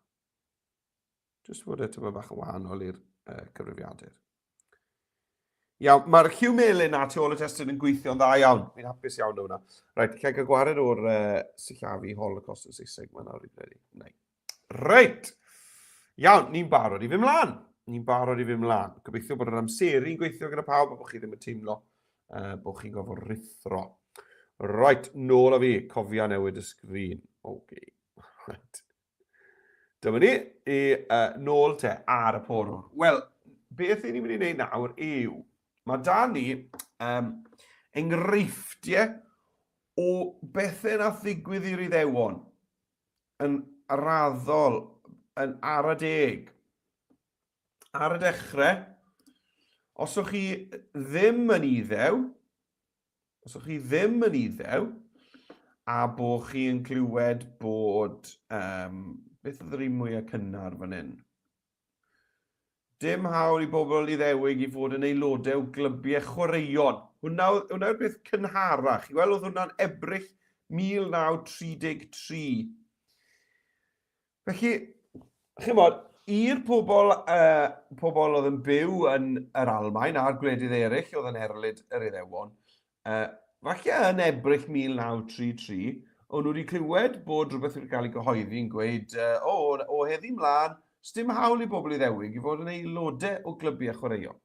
Jyst fod eto bach yn wahanol i'r cyfrifiadur. Iawn, mae'r lliw melyn a tu ôl y testyn yn gweithio'n dda iawn. Fi'n hapus iawn o hwnna. Reit, lle gael gwared o'r sillafu Holocost yn Saesneg yma nawr I credu. Nei. Reit. Iawn, ni'n barod I fy mlaen. Ni'n barod I fy mlaen. Gobeithio bod yr amseru'n gweithio gyda pawb a bod chi ddim yn teimlo bod chi'n gofod rithro. Reit, nôl a fi. Cofia newid y sgrin. OK. Right. Dyma ni I nôl te ar y porwr. Wel, beth I ni'n mynd I wneud nawr yw mae da ni enghreifftiau o bethau nath ddigwydd i'r Iddewon yn raddol yn ar y deg. Ar y dechrau, os o'ch chi ddim yn Iddew, a bod chi'n clywed bod, beth oedd yr un mwyaf cynnar fan hyn? Dim hawl I bobl Iddewig I fod yn aelodau o glybiau chwaraeon. Hwna yw'r beth cynharach. I weld oedd hwnna'n Ebrill 1933. Felly, chi'n bod, i'r pobl oedd yn byw yn yr Almaen a'r gwledydd eraill oedd yn erlyd yr Iddewon, falle yn Ebrill 1933, o'n nhw wedi clywed bod rhywbeth wedi cael ei gyhoeddi yn gweud, o heddi mlaen, sdim hawl I bobl Iddewig I fod yn aelodau o glybiau chwaraeon.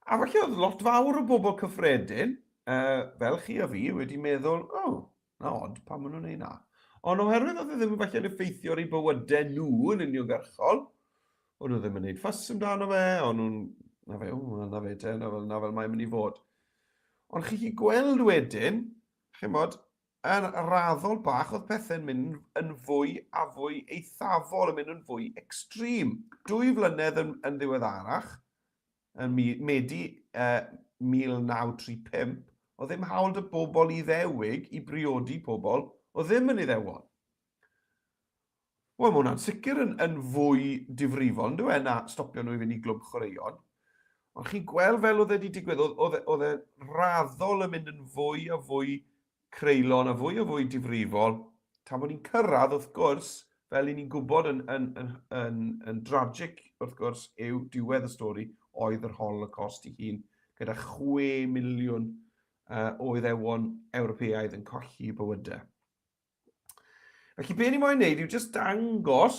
A falle oedd lot fawr o bobl cyffredin, fel chi a fi, wedi meddwl, na od, pa maen nhw'n ei na. Ond oherwydd oedd e ddim falle yn effeithio ar eu bywydau nhw yn uniongyrchol, o'n nhw ddim yn gwneud ffys amdano fe, o'n nhw'n, na fel mae'n mynd I fod. Ond chi'n gweld wedyn, chi'n bod, yn raddol bach oedd pethau'n mynd yn fwy a fwy eithafol, yn mynd yn fwy extreme. 2 flynedd yn ddiweddarach, yn Medi 1935, oedd ddim hawl y bobl Iddewig I briodi pobl, oedd ddim yn Iddewon. Wel, mae hwnna'n sicr yn fwy difrifol, yn dweud na stopio nhw I fynd I glwb chwaraeon. Ond chi'n gweld fel oedd e wedi digwydd, oedd e raddol yn mynd yn fwy a fwy creulon a fwy difrifol, tan bod ni'n cyrraedd wrth gwrs, fel i ni'n gwybod yn tragic wrth gwrs, yw diwedd y stori oedd yr Holocost i hun, gyda 6 miliwn o Iddewon Ewropeaidd yn colli bywydau. Felly be ni moyn wneud yw jyst dangos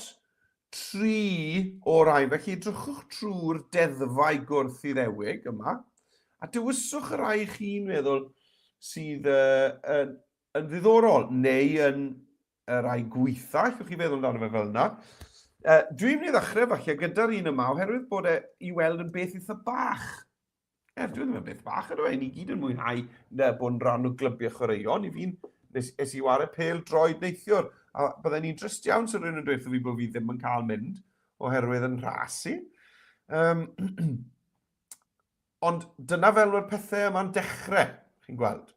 3 o'r rhain, felly edrychwch trwy'r deddfau gwrth Iddewig yma, a dywyswch y rai chi'n meddwl sydd yn ddiddorol, neu yn y rai gweitha, allwch chi feddwl amdano fe fel yna. Dwi'n mynd i ddechrau falle gyda'r un yma, oherwydd bod e i weld yn beth eitha bach. Dwi'n ddim yn beth bach ydw e, ni gyd yn mwynhau bod yn rhan o glybiau chwaraeon, i fi'n nes i wario pêl droed neithiwr, a byddai'n ni'n drist iawn sy'n rhywun yn dweud fi bod fi ddim yn cael mynd oherwydd yn rhasi. Ond dyna fel mae'r pethau yma'n dechrau, chi'n gweld.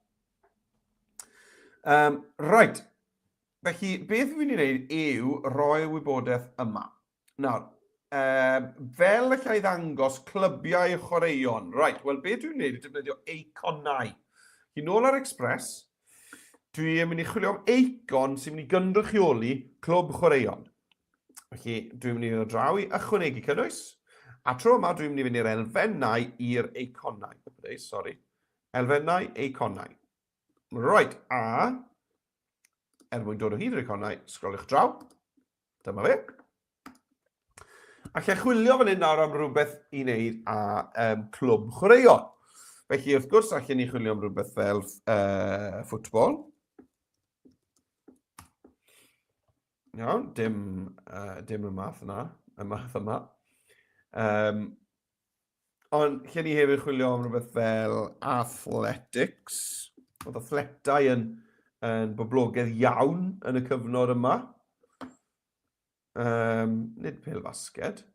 Right, felly beth fi'n ei wneud yw roi wybodaeth yma. Nawr, fel allai ddangos clybiau chwaraeon. Right, wel beth dwi'n wneud yw defnyddio eiconau. Chi nôl ar Express, dwi'n mynd i chwilio am eicon sy'n mynd i gynrychioli clwb chwaraeon. Felly, dwi'n mynd i ddod draw i ychwanegu cynnwys, a tro yma dwi'n mynd i fynd i'r elfennau i'r eiconau. Elfennau, eiconau. Right, a mwyn dod o hyd i'r eiconau, sgroliwch draw. Dyma fe. Allai chwilio fan hyn nawr am rhywbeth i wneud â clwb chwaraeon. Felly, wrth gwrs, allai ni chwilio am rhywbeth fel ffwtbol. Iawn, dim y math yna, y math yma. Ond lle ni hefyd chwilio am rhywbeth fel athletics. Oedd athletau yn boblogaidd iawn yn y cyfnod yma. Nid pêl-fasged.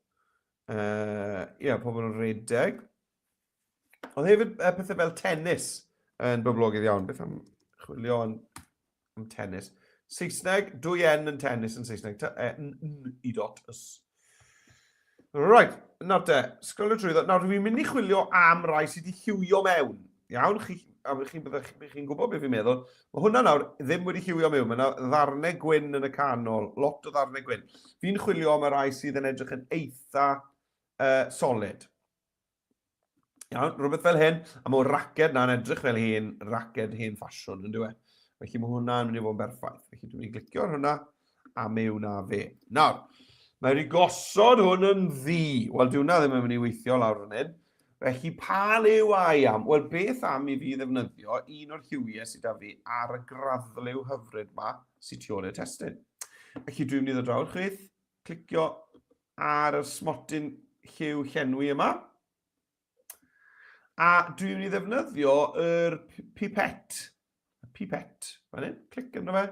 Pobl yn redeg. Oedd hefyd pethau fel tennis yn boblogaidd iawn. Beth am chwilio am tennis. Saesneg, 2 N yn tennis yn Saesneg. I dot ys. Right, nawr de, sgrolio trwyddo. Nawr, dwi'n mynd i chwilio am rai sydd wedi lliwio mewn. Iawn, chi'n gwybod beth fi'n meddwl. Mae hwnna nawr ddim wedi lliwio mewn. Mae yna ddarnau gwyn yn y canol, lot o ddarnau gwyn. Fi'n chwilio am y rai sydd yn edrych yn eitha solid. Iawn, rhywbeth fel hyn, a mae'r raced na'n edrych fel hyn, raced hen ffasiwn, yn dweud. Felly mae hwnna'n mynd i fod yn berffaith. Felly dwi'n mynd i glicio ar hwnna a mewn â fe. Nawr, mae wedi gosod hwn yn ddi. Wel, dwi'n ddim yn mynd i weithio lawr yn hyn. Felly, pa liw a am? Wel, beth am i fi ddefnyddio un o'r lliwiau sydd â fi ar y graddliw hyfryd yma sydd tu ôl i'r testyn. Felly, dwi'n mynd i ddod draw'r chwith, clicio ar y smotyn lliw llenwi yma. A dwi'n mynd i ddefnyddio yr pipet. Pipet, fan hyn, clic yna fe.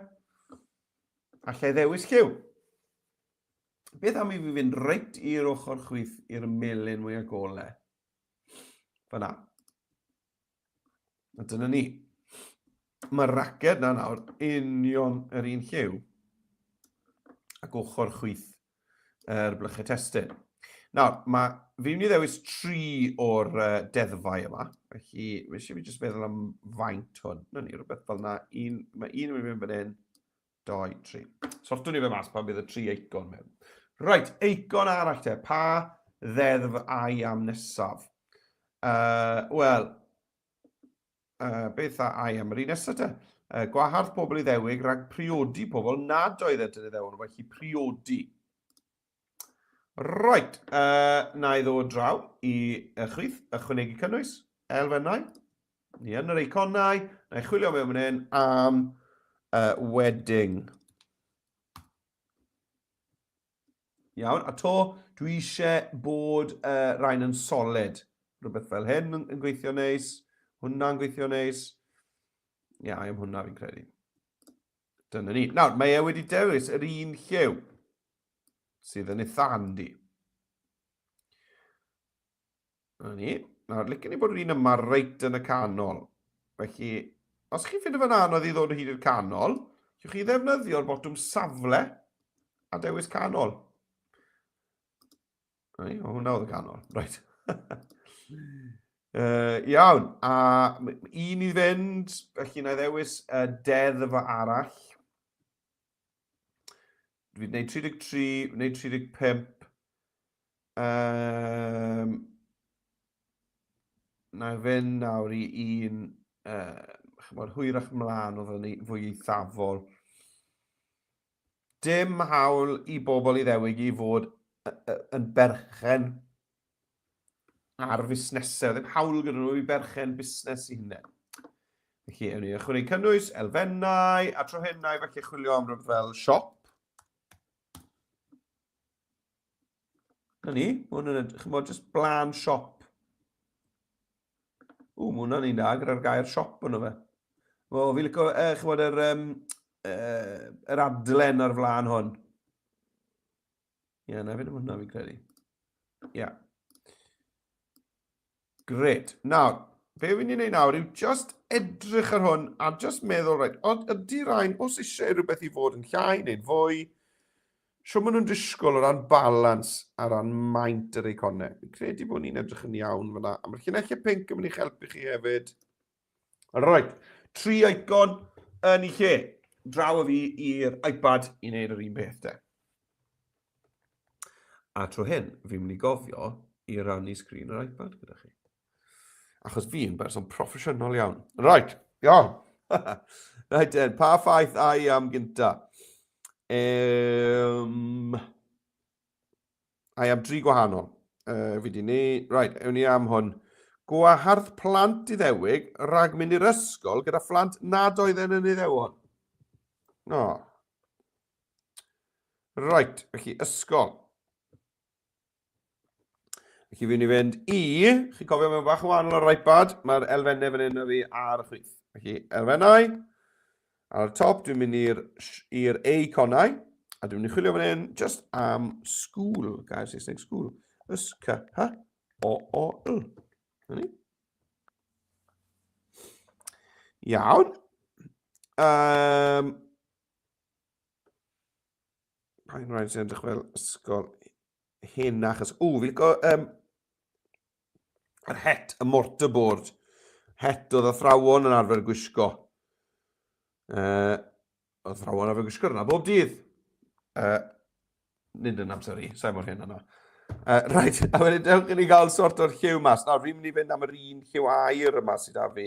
A lle ddewis lliw. Beth am i fi fynd reit i'r ochr chwith i'r melyn mwy agolau. Fyna. A dyna ni. Mae'r raced na nawr union yr un lliw. Ac ochr chwith yr blychau testyn. Nawr, fi'n mynd i ddewis 3 o'r deddfau yma. Felly, eisiau fi jyst feddwl am faint hwn. Na ni, rhywbeth fel yna. Mae un yn mynd fan hyn, 2, 3. Sortwn ni fe mas pan bydd y 3 eicon mewn. Right, eicon arall te. Pa ddeddf ai am nesaf? Wel, beth ai am yr un nesaf te? Gwahardd pobl Iddewig rhag priodi pobl nad oedd ydyn Iddewon, felly priodi. Right, na i ddod draw i chwith, ychwanegu cynnwys, elfennau. Ni yn yr eiconau, na i chwilio mewn hyn am wedding. Iawn, a to dwi eisiau bod rhain yn solid. Rhywbeth fel hyn yn gweithio neis, hwnna'n gweithio neis. Ia, am hwnna fi'n credu. Dyna ni. Nawr, mae e wedi dewis yr un lliw sydd yn eitha handi. Dyna ni. Nawr, licen ni bod yr un yma reit yn y canol. Felly, os chi'n ffeindio fe'n anodd i ddod o hyd i'r canol, chi'ch chi ddefnyddio'r botwm safle a dewis canol. Hwnna oedd y canol. Right. Iawn, a un i fynd, felly na i ddewis deddfa arall. Fi wneud 33, wneud 35. Na i fynd nawr i un, chymod, hwyrach mlaen oedd yn fwy eithafol. Dim hawl i bobl i ddewig i fod yn berchen ar fusnesau. Ddim hawl gyda nhw i berchen busnes i hunain. Felly, ewn ni ychwanegu cynnwys, elfennau, a tro hynna i felly chwilio am rhywbeth fel siop. Na ni, hwn yn just blan siop. Mae hwnna'n un da gyda'r gair siop yno fe. Wel, fi licio, chymod, yr adlen ar flaen hwn. Ie, na fe ddim hwnna fi credu. Ie. Gret. Nawr, be fi'n ei wneud nawr yw just edrych ar hwn a just meddwl, reit, ydy rhain, os eisiau rhywbeth i fod yn llai neu'n fwy, sio maen nhw'n disgwyl o ran balans a ran maint yr eiconau. Fi'n credu bod ni'n edrych yn iawn fyna. A mae'r llunellau pinc yn mynd i helpu chi hefyd. Right, 3 eicon yn ei lle. Draw o fi i'r iPad i wneud yr un beth de. A tro hyn, fi'n mynd i gofio i rannu sgrin yr iPad gyda chi. Achos fi'n berson proffesiynol iawn. Right, iawn. Right then, pa ffaith a i am gynta? A i am 3 gwahanol. Fi di ni, right, ewn ni am hwn. Gwahardd plant i ddewig rhag mynd i'r ysgol gyda phlant nad oedden yn Iddewon. No. Right, felly ysgol. Felly fi'n i fynd i, chi cofio mewn bach o wahanol ar iPad, mae'r elfennau fan hyn o fi ar y chwith. Felly elfennau, ar y top dwi'n mynd i'r eiconau, a dwi'n mynd i chwilio fan hyn just am school, gair Saesneg school. S-C-H-O-O-L. Iawn. Rhaid rhaid sy'n edrych fel ysgol hyn achos... fi'n licio yr het, y mortarboard. Het oedd athrawon yn arfer gwisgo. Oedd athrawon yn arfer gwisgo yna bob dydd. Nid yn amser i, sa'i mor hyn yna. Right, a wedyn dewch i ni gael sort o'r lliw mas. Nawr, fi'n mynd i fynd am yr un lliw air yma sydd â fi.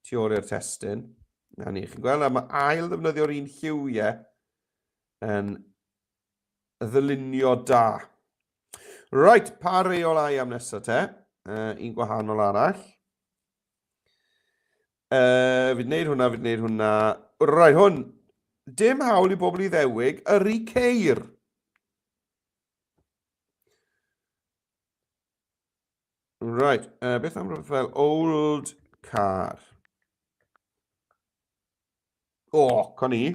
Tu ôl i'r testyn. Na ni, chi'n gweld, mae ail ddefnyddio'r un lliwiau yn ddylunio da. Right, pa reol ai am nesaf te? Un gwahanol arall. Fi'n neud hwnna. Right, hwn. Dim hawl i bobl i ddewig yr i ceir. Right, beth am rhywbeth fel old car. Con i.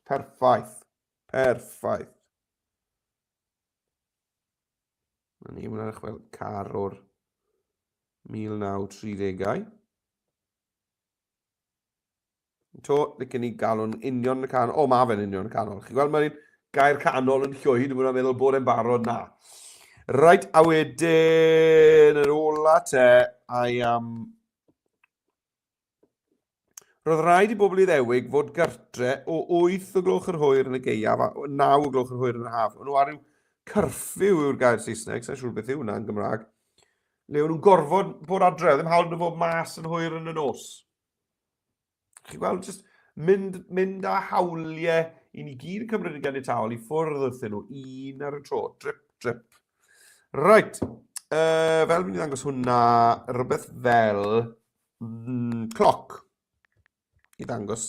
Perffaith. Perffaith. Na ni, mwyn edrych fel car o'r 1930au. To, licen ni galw'n union y canol. Mae fe'n union y canol. Chi'n gweld mae'n gair canol yn llwyd, dwi'n meddwl bod e'n barod na. Right, a wedyn yr ola te, roedd rhaid i bobl i ddewig fod gartre o 8 o gloch yr hwyr yn y geiaf a 9 o gloch yr hwyr yn y haf. O'n nhw ar yw cyrffiw yw'r gair Saesneg, sa'n siŵr beth yw hwnna yn Gymraeg. Le o'n nhw'n gorfod bod adre, ddim hawl nhw fod mas yn hwyr yn y nos. Chi'n gweld, just mynd â hawliau i ni gyd yn cymryd yn genitawol i ffwrdd wrthyn nhw, un ar y tro, drip, drip. Right, fel mynd i ddangos hwnna, rhywbeth fel cloc. I ddangos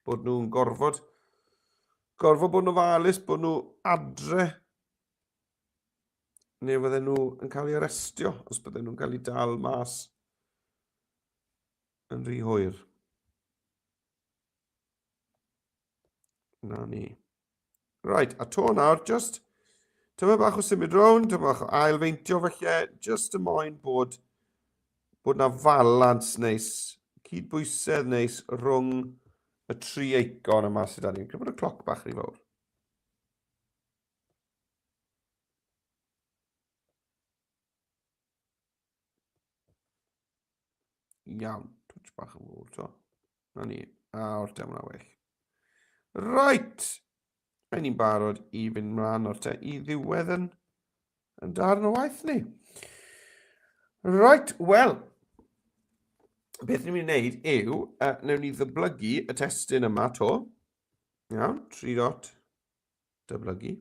bod nhw'n gorfod bod nhw'n falus, bod nhw adre. Neu fydden nhw yn cael ei arestio, os bydden nhw'n cael ei dal mas yn rhy hwyr. Na ni. Right, a to nawr, just tyma bach o symud rown, tyma bach o ailfeintio felly, just y moyn bod na falans neis, cydbwysedd neis rhwng y 3 eicon yma sydd â ni. Gwybod y cloc bach rhy fawr. Iawn, twtch bach yn fawr to. Na ni, a o'r dem na well. Right! Mae ni'n barod i fynd mlaen o'r te i ddiwedd yn darn o waith ni. Right, wel, beth ni'n mynd i wneud yw, newn ni ddyblygu y testyn yma to. Iawn, 3 dot, dyblygu.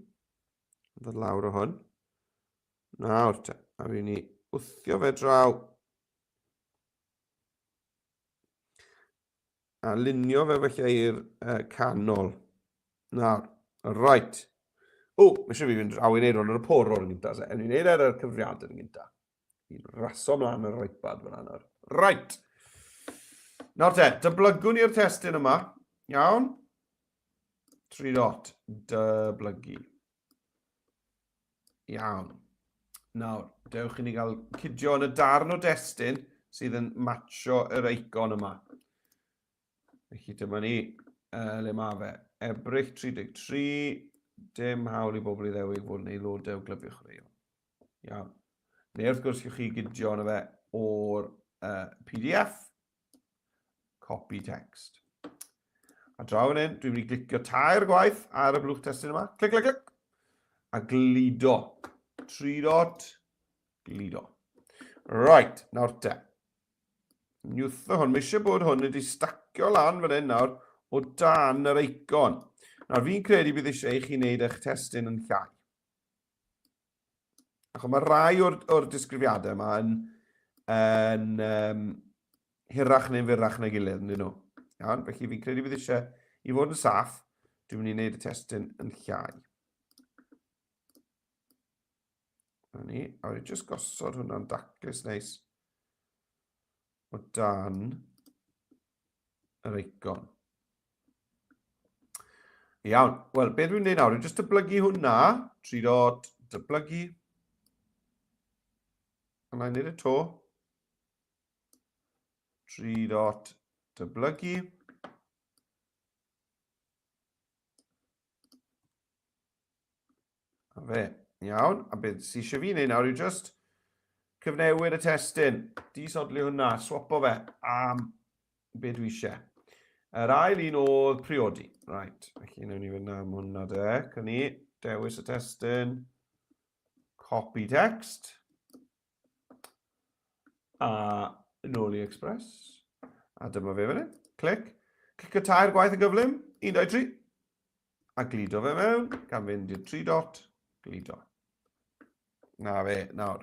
Ddod lawr o hwn. Nawr te, a fi'n ni wthio fe draw. A lunio fe felly i'r canol. Nawr, right. O, mae eisiau fi fynd draw i wneud hwn ar y poror yn gynta. Ewn ni'n wneud ar y cyfriadau yn gynta. I'n raso mlaen yr iPad fyna nawr. Right. Nawr te, dyblygwn i'r testyn yma. Iawn. 3 dot, dyblygu. Iawn. Nawr, dewch i ni gael cydio yn y darn o destyn sydd yn matcho yr eicon yma. Felly dyma ni, le mae fe, Ebrill 33, dim hawl i bobl i ddewig fod yn aelodau o glybiwch reol. Iawn. Neu wrth gwrs yw'ch chi gydio yna fe o'r PDF, copy text. A draw yn un, dwi'n mynd i glicio tair gwaith ar y blwch testyn yma. Clic, clic, clic. A glido. 3 dot, glido. Right, nawr te. Niwtho hwn, mae eisiau bod hwn wedi stacio lan fan hyn nawr o dan yr eicon. Nawr fi'n credu bydd eisiau i chi wneud eich testyn yn llai. Achos mae rai o'r disgrifiadau yma yn hirach neu'n fyrrach neu gilydd, yn dyn nhw. Iawn, felly fi'n credu bydd eisiau i fod yn saff, dwi'n mynd i wneud y testyn yn llai. A ni, a wedi jyst gosod hwnna'n daclus neis o dan yr eicon. Iawn, wel, beth dwi'n gwneud nawr, jyst dyblygu hwnna, 3 dot, dyblygu. A na i wneud y to. 3 dot, dyblygu. A fe, iawn, a beth sy'n eisiau fi wneud nawr yw jyst cyfnewid y testyn, disodli hwnna, swapo fe am be dwi eisiau. Yr ail un oedd priodi. Right, felly newn ni fynd am hwnna de. Cynni, dewis y testyn, copy text, a nôl i Express. A dyma fe fan hyn. Clic. Clic y tair gwaith y gyflym, 1, 2, 3. A glido fe mewn, gan fynd i'r 3 dot, glido. Na fe, nawr.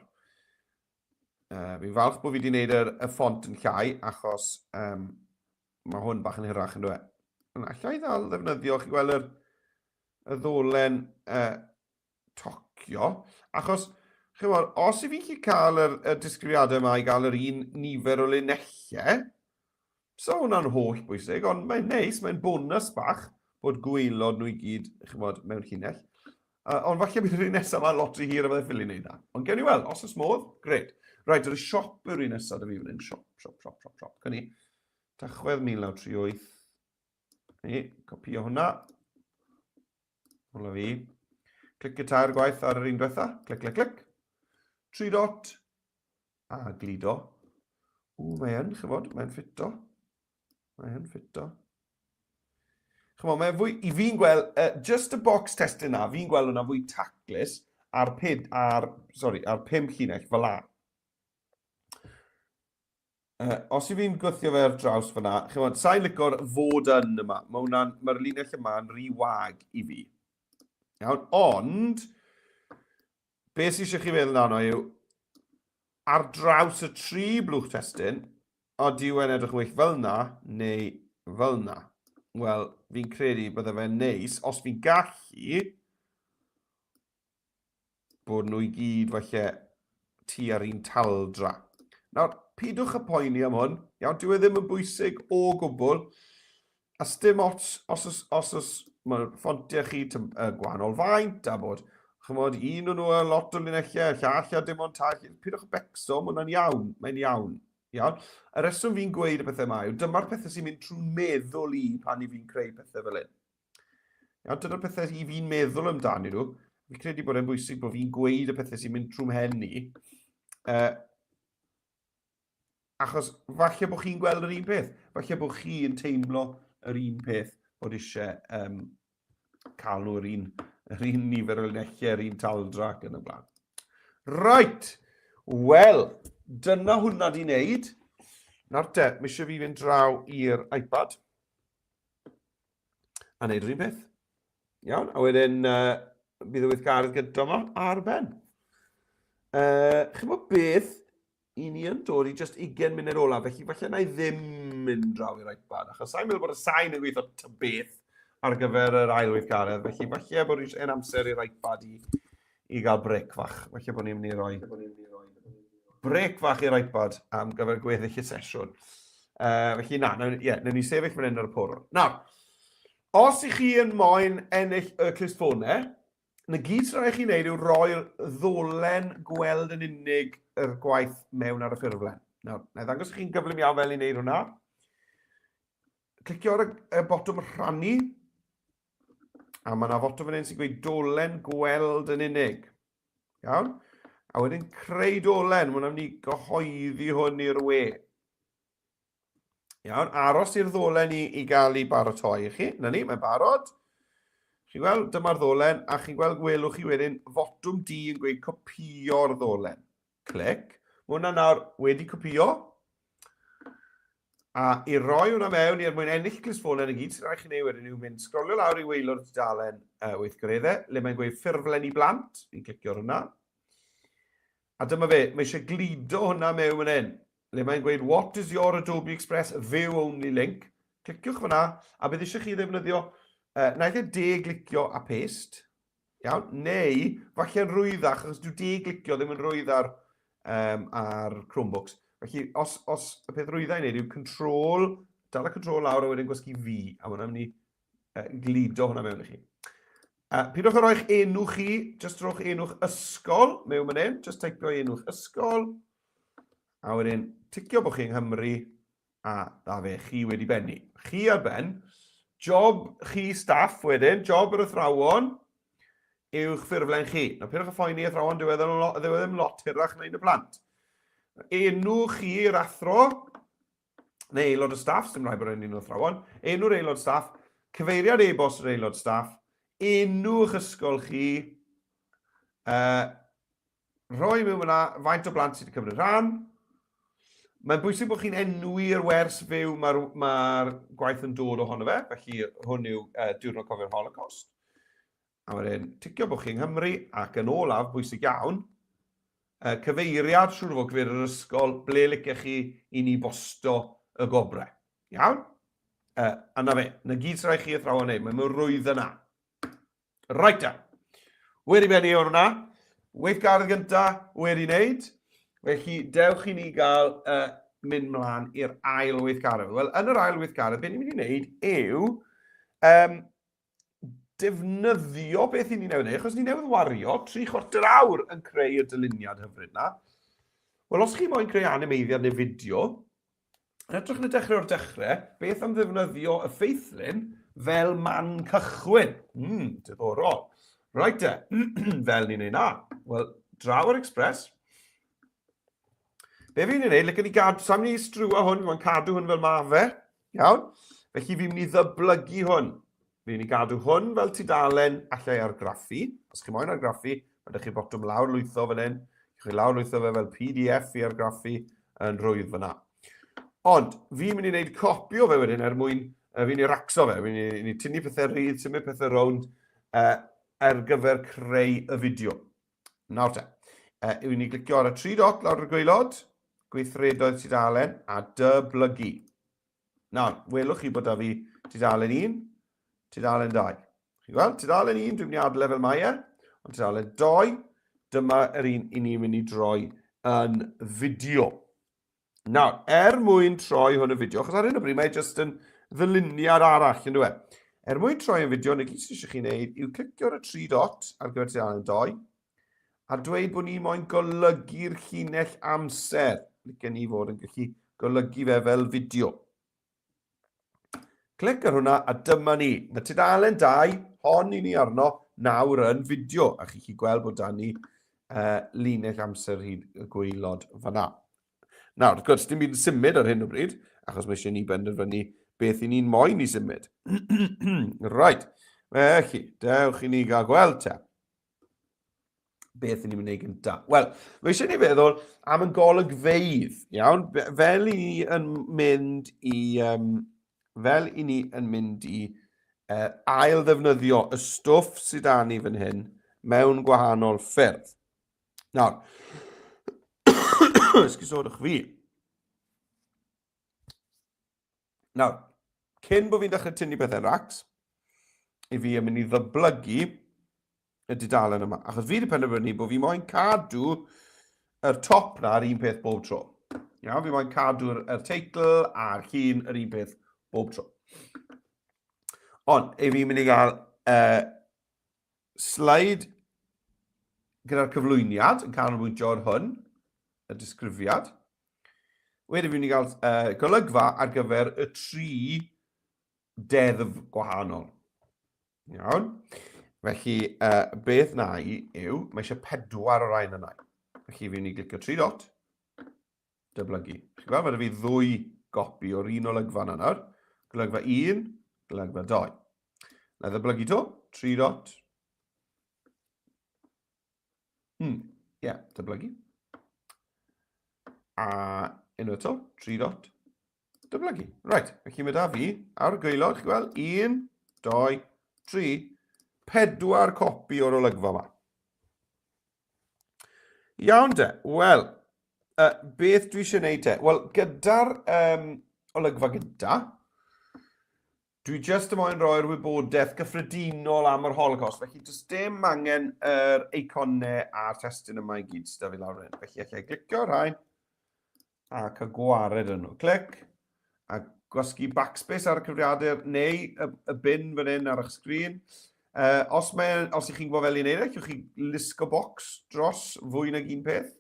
Fi'n falch bod fi wedi gwneud y ffont yn llai, achos mae hwn bach yn hirach yn dweud. Allai ddal ddefnyddio, chi gweld y ddolen tocio, achos, chi gweld, os i fi'n gallu cael y disgrifiadau yma i gael yr un nifer o linellau, so hwnna'n holl bwysig, ond mae'n neis, mae'n bonus bach bod gweilod nhw i gyd, chi gweld, mewn llinell. Ond falle bydd yr un nesaf yma lot rhy hir a bydde ffili wneud na. Ond gen i weld, os ys modd, gred. Right, yr siop yw'r un nesaf da fi fan hyn. Siop. Cynni, Tachwedd 1938. Ni, copio hwnna. Hwna fi. Clic y tair gwaith ar yr un diwetha. Clic. 3 dot. A glido. Mae'n chyfod, mae'n ffito. Chymod, mae'n fwy, i fi'n gweld, just y box test yna, fi'n gweld hwnna fwy taclus ar 5 llinell fel la. Os i fi'n gwythio fe ar draws fyna, chymod, sa'n licor fod yn yma. Mae'r linell yma yn rhy wag i fi. Iawn, ond, beth sy'n eisiau chi feddwl amdano yw, ar draws y 3 blwch testyn, oed yw e'n edrych wych fel na, neu fel na. Wel, fi'n credu bydde fe'n neis, os fi'n gallu, bod nhw i gyd falle tu ar un taldra. Nawr, pidwch y poeni am hwn, iawn, dyw e ddim yn bwysig o gwbl, a dim os mae'r ffontiau chi gwahanol faint, a bod, chymod, un o'n nhw a lot o linellau, llall a dim ond tair, pidwch y becso, mae'n iawn, mae'n iawn. Iawn? Y reswm fi'n gweud y pethau yma yw, dyma'r pethau sy'n mynd trwy'n meddwl i pan i fi'n creu pethau fel hyn. Iawn, dyna'r pethau i fi'n meddwl amdani nhw. Fi'n credu bod e'n bwysig bod fi'n gweud y pethau sy'n mynd trwy'n hen i. achos falle bod chi'n gweld yr un peth. Falle bod chi'n teimlo yr un peth bod eisiau cael nhw yr un nifer o linellau, yr un taldra ac yn y blaen. Right, wel, dyna hwnna di wneud. Nawr te, mi eisiau fi fynd draw i'r iPad a wneud yr un peth. Iawn, a wedyn bydd y weithgaredd gyda yma ar ben. Chi'n bod beth i ni yn dod i just 20 munud ola, felly falle na i ddim mynd draw i'r iPad, achos sa'n meddwl bod y sain yn gweithio ta beth ar gyfer yr ail weithgaredd, felly falle bod e'n amser i'r iPad i gael brec fach. Falle bod ni'n mynd i roi brec fach i'r iPad am gyfer gweddill y sesiwn. Felly na, newn ni sefyll fan hyn ar y porwr. Nawr, os i chi yn moyn ennill y clustffonau, na gyd sy'n rhaid chi wneud yw roi'r ddolen gweld yn unig yr gwaith mewn ar y ffurflen. Nawr, na i ddangos chi'n gyflym iawn fel i wneud hwnna. Clicio ar y botwm rhannu, a mae yna fotwm fan hyn sy'n gweud dolen gweld yn unig. Iawn? A wedyn creu dolen, mae'n mynd i gyhoeddi hwn i'r we. Iawn, aros i'r ddolen i gael ei baratoi i chi. Na ni, mae'n barod. Chi'n gweld, dyma'r ddolen, a chi'n gweld gwelwch chi wedyn fotwm D yn gweud copio'r ddolen. Clic. Mae hwnna nawr wedi copio. A i roi hwnna mewn i'r mwyn ennill clustffonau yn y gyd, sy'n rhaid chi wneud wedyn yw mynd sgrolio lawr i weilio'r tudalen weithgareddau, le mae'n gweud ffurflen i blant. Fi'n clicio hwnna. A dyma fe, mae eisiau glido hwnna mewn yn hyn. Le mae'n gweud, what is your Adobe Express view only link? Cliciwch hwnna, a bydd eisiau chi ddefnyddio naeth e de-glicio a paste, iawn, neu falle yn rwyddach, achos dyw de-glicio ddim yn rwyddar ar Chromebooks. Felly, os y peth rwyddau i wneud yw control, dal y control lawr a wedyn gwasgu V, a hwnna'n mynd i glido hwnna mewn i chi. Pidwch ar roi'ch enw chi, just rowch enwch ysgol mewn fan hyn, just teipio enwch ysgol, a wedyn ticio bod chi'n Nghymru, a da fe, chi wedi bennu. Chi ar ben, job chi staff wedyn, job yr athrawon, yw'ch ffurflen chi. Na pidwch a phoeni athrawon, dyw e ddim lot hirach na un y plant. Enw chi'r athro, neu aelod o staff, sy'n rhaid bod yn un o athrawon, enw'r aelod staff, cyfeiriad e-bost yr aelod staff, enw'ch ysgol chi, rhoi mewn yna faint o blant sydd wedi cymryd rhan. Mae'n bwysig bod chi'n enwi'r wers fyw mae'r gwaith yn dod ohono fe, felly hwn yw diwrnod cofio'r Holocost. A wedyn, ticio bod chi'n Nghymru, ac yn olaf, bwysig iawn, cyfeiriad, siŵr o fod cyfeiriad yr ysgol, ble licech chi i ni bosto y gobrau. Iawn? A na fe, na gyd sy'n rhaid chi athrawon wneud, mae'n rwydd yna. Right-a. Wedi benni o'r hwnna, weithgaredd gyntaf wedi wneud. Felly, dewch i ni gael mynd mlaen i'r ail weithgaredd. Wel, yn yr ail weithgaredd, beth ni'n mynd i wneud yw defnyddio beth i ni newydd wneud, achos ni newydd wario 3/4 awr yn creu y dyluniad hyfryd na. Wel, os chi moyn creu animeiddiad neu fideo, yn edrych yn y dechrau o'r dechrau, beth am ddefnyddio y ffeithlyn fel man cychwyn. Diddorol. Right e, fel ni'n neud na. Wel, draw yr Express. Be fi'n ei wneud, licen i gadw, sa'n mynd i strwa hwn, fi'n cadw hwn fel ma fe, iawn? Felly fi'n mynd i ddyblygu hwn. Fi'n mynd i gadw hwn fel tudalen allai argraffu. Os chi moyn argraffu, mae ydych chi botwm lawr lwytho fan hyn. Chi lawr lwytho fe fel PDF i argraffu yn rwydd fyna. Ond, fi'n mynd i wneud copio fe wedyn er mwyn, fi'n mynd i racso fe, fi'n mynd i tynnu pethau rhydd, symud pethau rownd er gyfer creu y fideo. Nawr te, yw ni glicio ar y 3 dot lawr y gwaelod, gweithredoedd tudalen a dyblygu. Nawr, welwch chi bod da fi tudalen 1, tudalen 2. Chi'n gweld? Tudalen 1, dwi'n mynd i adle fel mae e, ond tudalen 2, dyma yr un i ni'n mynd i droi yn fideo. Nawr, mwyn troi hwn yn fideo, achos ar hyn o bryd mae jyst yn ddyluniad arall, yn dweud. Mwyn troi yn fideo, neu gyd sydd eisiau chi wneud, yw clicio ar y 3 dot ar gyfer tudalen 2, a dweud bod ni moyn golygu'r llinell amser. Licen ni fod yn gallu golygu fe fel fideo. Clic ar hwnna a dyma ni. Mae tudalen 2, hon i ni arno, nawr yn fideo. A chi gweld bod da ni linell amser hyd y gwaelod fanna. Nawr, wrth gwrs, dim byd yn symud ar hyn o bryd, achos mae eisiau ni benderfynu beth i ni'n moyn i symud. Right, felly, dewch i ni gael gweld te. Beth ni'n mynd i gynta? Wel, mae eisiau ni feddwl am y golygfeydd, iawn? Fel i ni yn mynd i ail ddefnyddio y stwff sydd â ni fan hyn mewn gwahanol ffyrdd. Nawr, esgusodwch fi. Nawr, cyn bod fi'n dechrau tynnu pethau racs, i fi yn mynd i ddyblygu y dudalen yma, achos fi wedi penderfynu bod fi moyn cadw yr top na ar un peth bob tro. Iawn, fi moyn cadw'r teitl a'r llun yr un peth bob tro. Ond, fi'n mynd i gael slide gyda'r cyflwyniad yn canolbwyntio ar hwn, y disgrifiad. Wedyn fi'n mynd i gael golygfa ar gyfer y 3 deddf gwahanol. Iawn. Felly, beth na i yw, mae eisiau 4 o'r ein yna. Felly, fi'n mynd i glicio 3 dot, dyblygu. Chi'n gweld, mae 'da fi 2 gopi o'r un olygfa yna nawr. Golygfa 1, golygfa 2. Na ddyblygu to, 3 dot. Dyblygu. A unwaith to, 3 dot, dyblygu. Right, felly mae da fi, ar y gwaelod, chi'n gweld, 1, 2, 3, 4 copi o'r olygfa yma. Iawn de, wel, beth dwi eisiau gwneud te? Wel, gyda'r olygfa gyda, dwi jyst yn moyn roi'r wybodaeth gyffredinol am yr Holocost. Felly, does dim angen yr eiconau a'r testyn yma i gyd sydd fi lawr hyn. Felly, allai glicio rhain a cael gwared yn nhw. Clic a gwasgu backspace ar y cyfriadur neu y bin fan hyn ar eich sgrin. Os ych chi'n gwybod fel i'n neud, ywch chi lusgo bocs dros fwy nag un peth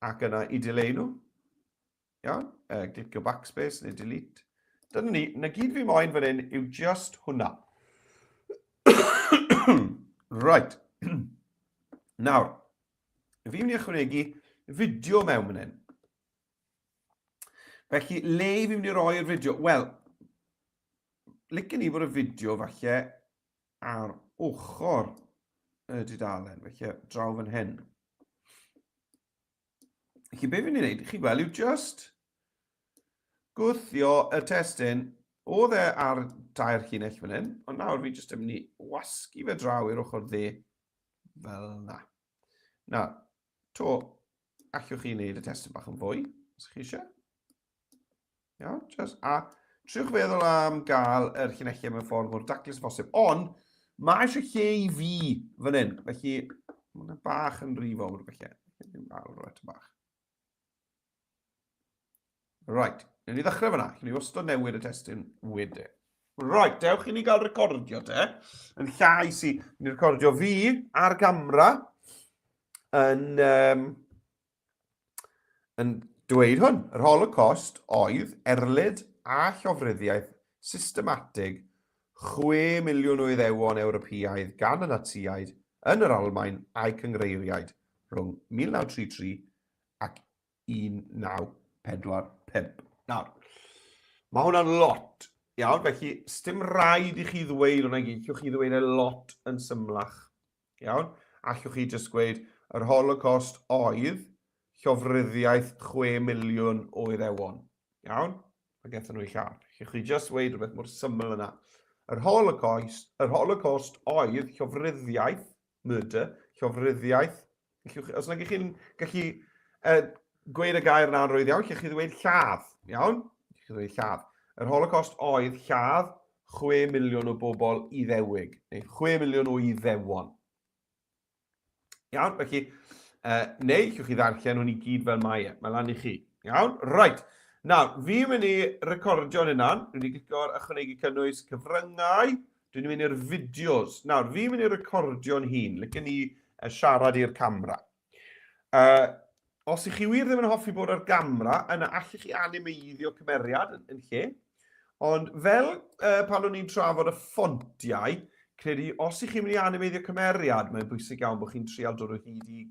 ac yna i dileu nhw. Iawn, clicio backspace neu delete. Dyna ni, na gyd fi moyn fan hyn yw just hwnna. Right. Nawr, fi'n mynd i ychwanegu fideo mewn fan hyn. Felly, le fi'n mynd i roi'r fideo? Wel, licen ni bod y fideo falle ar ochr y dudalen, felly draw fan hyn. Felly, be fi'n mynd i wneud, chi'n gweld, yw just gwthio y testyn oedd e ar 2 llinell fan hyn, ond nawr fi jyst yn mynd i wasgu fe draw i'r ochr dde fel yna. Nawr, to, allwch chi wneud y testyn bach yn fwy, os chi eisiau. Iawn, a triwch feddwl am gael yr llinellau mewn ffordd mor daclus bosib, ond mae eisiau lle i fi fan hyn, felly mae'n bach yn rhy fawr felly. Right, newn ni ddechrau fyna, newn ni wastad newid y testyn wedyn. Right, dewch i ni gael recordio te, yn llais i, ni'n recordio fi ar gamera yn dweud hwn. Yr Holocost oedd erlyd a llofruddiaeth systematig 6 miliwn o Iddewon Ewropeaidd gan y Natsiaid yn yr Almaen a'i cyngreiriaid rhwng 1933 ac 1945. Nawr, mae hwnna'n lot, iawn, felly stym rhaid i chi ddweud hwnna gyd, allwch chi ddweud e lot yn symlach, iawn, allwch chi jyst gweud yr Holocost oedd llofruddiaeth 6 miliwn o Iddewon, iawn, mae gethon nhw i lladd, allwch chi jyst dweud rhywbeth mor syml yna. Yr Holocost oedd llofruddiaeth, murder, llofruddiaeth, os nag chi'n gallu gweud y gair na'n rwydd iawn, chi'n ddweud lladd, iawn? Chi'n ddweud lladd. Yr Holocost oedd lladd 6 miliwn o bobl Iddewig, neu 6 miliwn o Iddewon. Iawn, felly, neu chi'n chi ddarllen hwn i gyd fel mae e, mae lan i chi. Iawn, right. Nawr, fi'n mynd i recordio'n unan, dwi'n mynd i glicio'r ychwanegu cynnwys cyfryngau, dwi'n mynd i'r fideos. Nawr, fi'n mynd i recordio'n hun, licen ni siarad i'r camera. Os ych chi wir ddim yn hoffi bod ar gamera, yna allwch chi animeiddio cymeriad yn lle. Ond fel pan o'n i'n trafod y ffontiau, credu, os ych chi'n mynd i animeiddio cymeriad, mae'n bwysig iawn bod chi'n trial dod o hyd i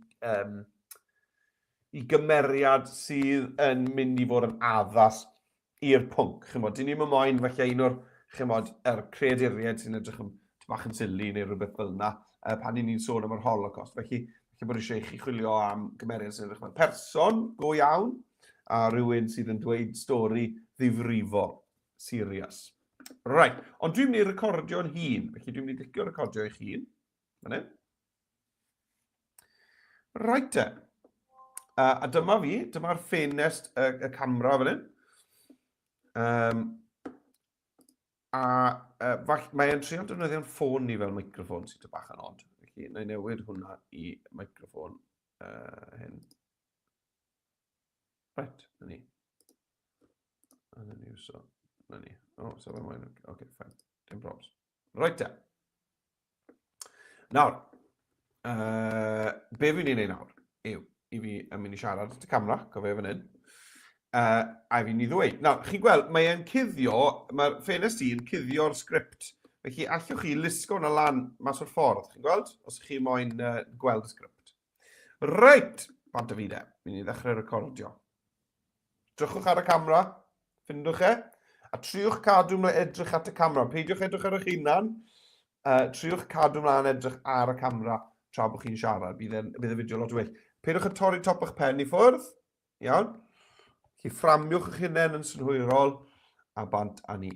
i gymeriad sydd yn mynd i fod yn addas i'r pwnc. Chymod, dyn ni'n ymwneud falle un o'r, chymod, creaduriaid sy'n edrych yn bach yn sili neu rhywbeth fel yna, pan ni'n sôn am yr Holocost. Felly bod eisiau chi chwilio am gymeriad sy'n edrych yn person go iawn, a rhywun sydd yn dweud stori ddifrifol, serious. Right, ond dwi'n mynd i recordio'n hun, felly dwi'n mynd i glicio recordio eich hun. Right te. A dyma fi, dyma'r ffenest y camera fan hyn. Mae'n trio defnyddio'n ffôn ni fel microffon sydd y bach yn od. Felly, na i newid hwnna i microffon hyn. Right, na ni. A na ni, so, na ni. O, so fe mae'n, oce, fine, dim probs. Right te. Nawr, be fi'n ei wneud nawr yw, i fi yn mynd i siarad at y camera, cofio fan hyn, a fi'n ei ddweud. Nawr, chi'n gweld, mae'n cuddio, mae'r ffenest i'n cuddio'r sgript. Felly, allwch chi lusgo hwnna lan mas o'r ffordd, chi'n gweld? Os chi moyn gweld y sgript. Reit, bant y fi de, fi'n i ddechrau recordio. Drychwch ar y camera, ffindwch e, a triwch cadw mlaen edrych at y camera. Peidiwch edrych ar eich hunan, triwch cadw mlaen edrych ar y camera tra bod chi'n siarad. Bydd y fideo lot well. Peidiwch yn torri top eich pen i ffwrdd, iawn? Chi fframiwch eich hunain yn synhwyrol, a bant a ni.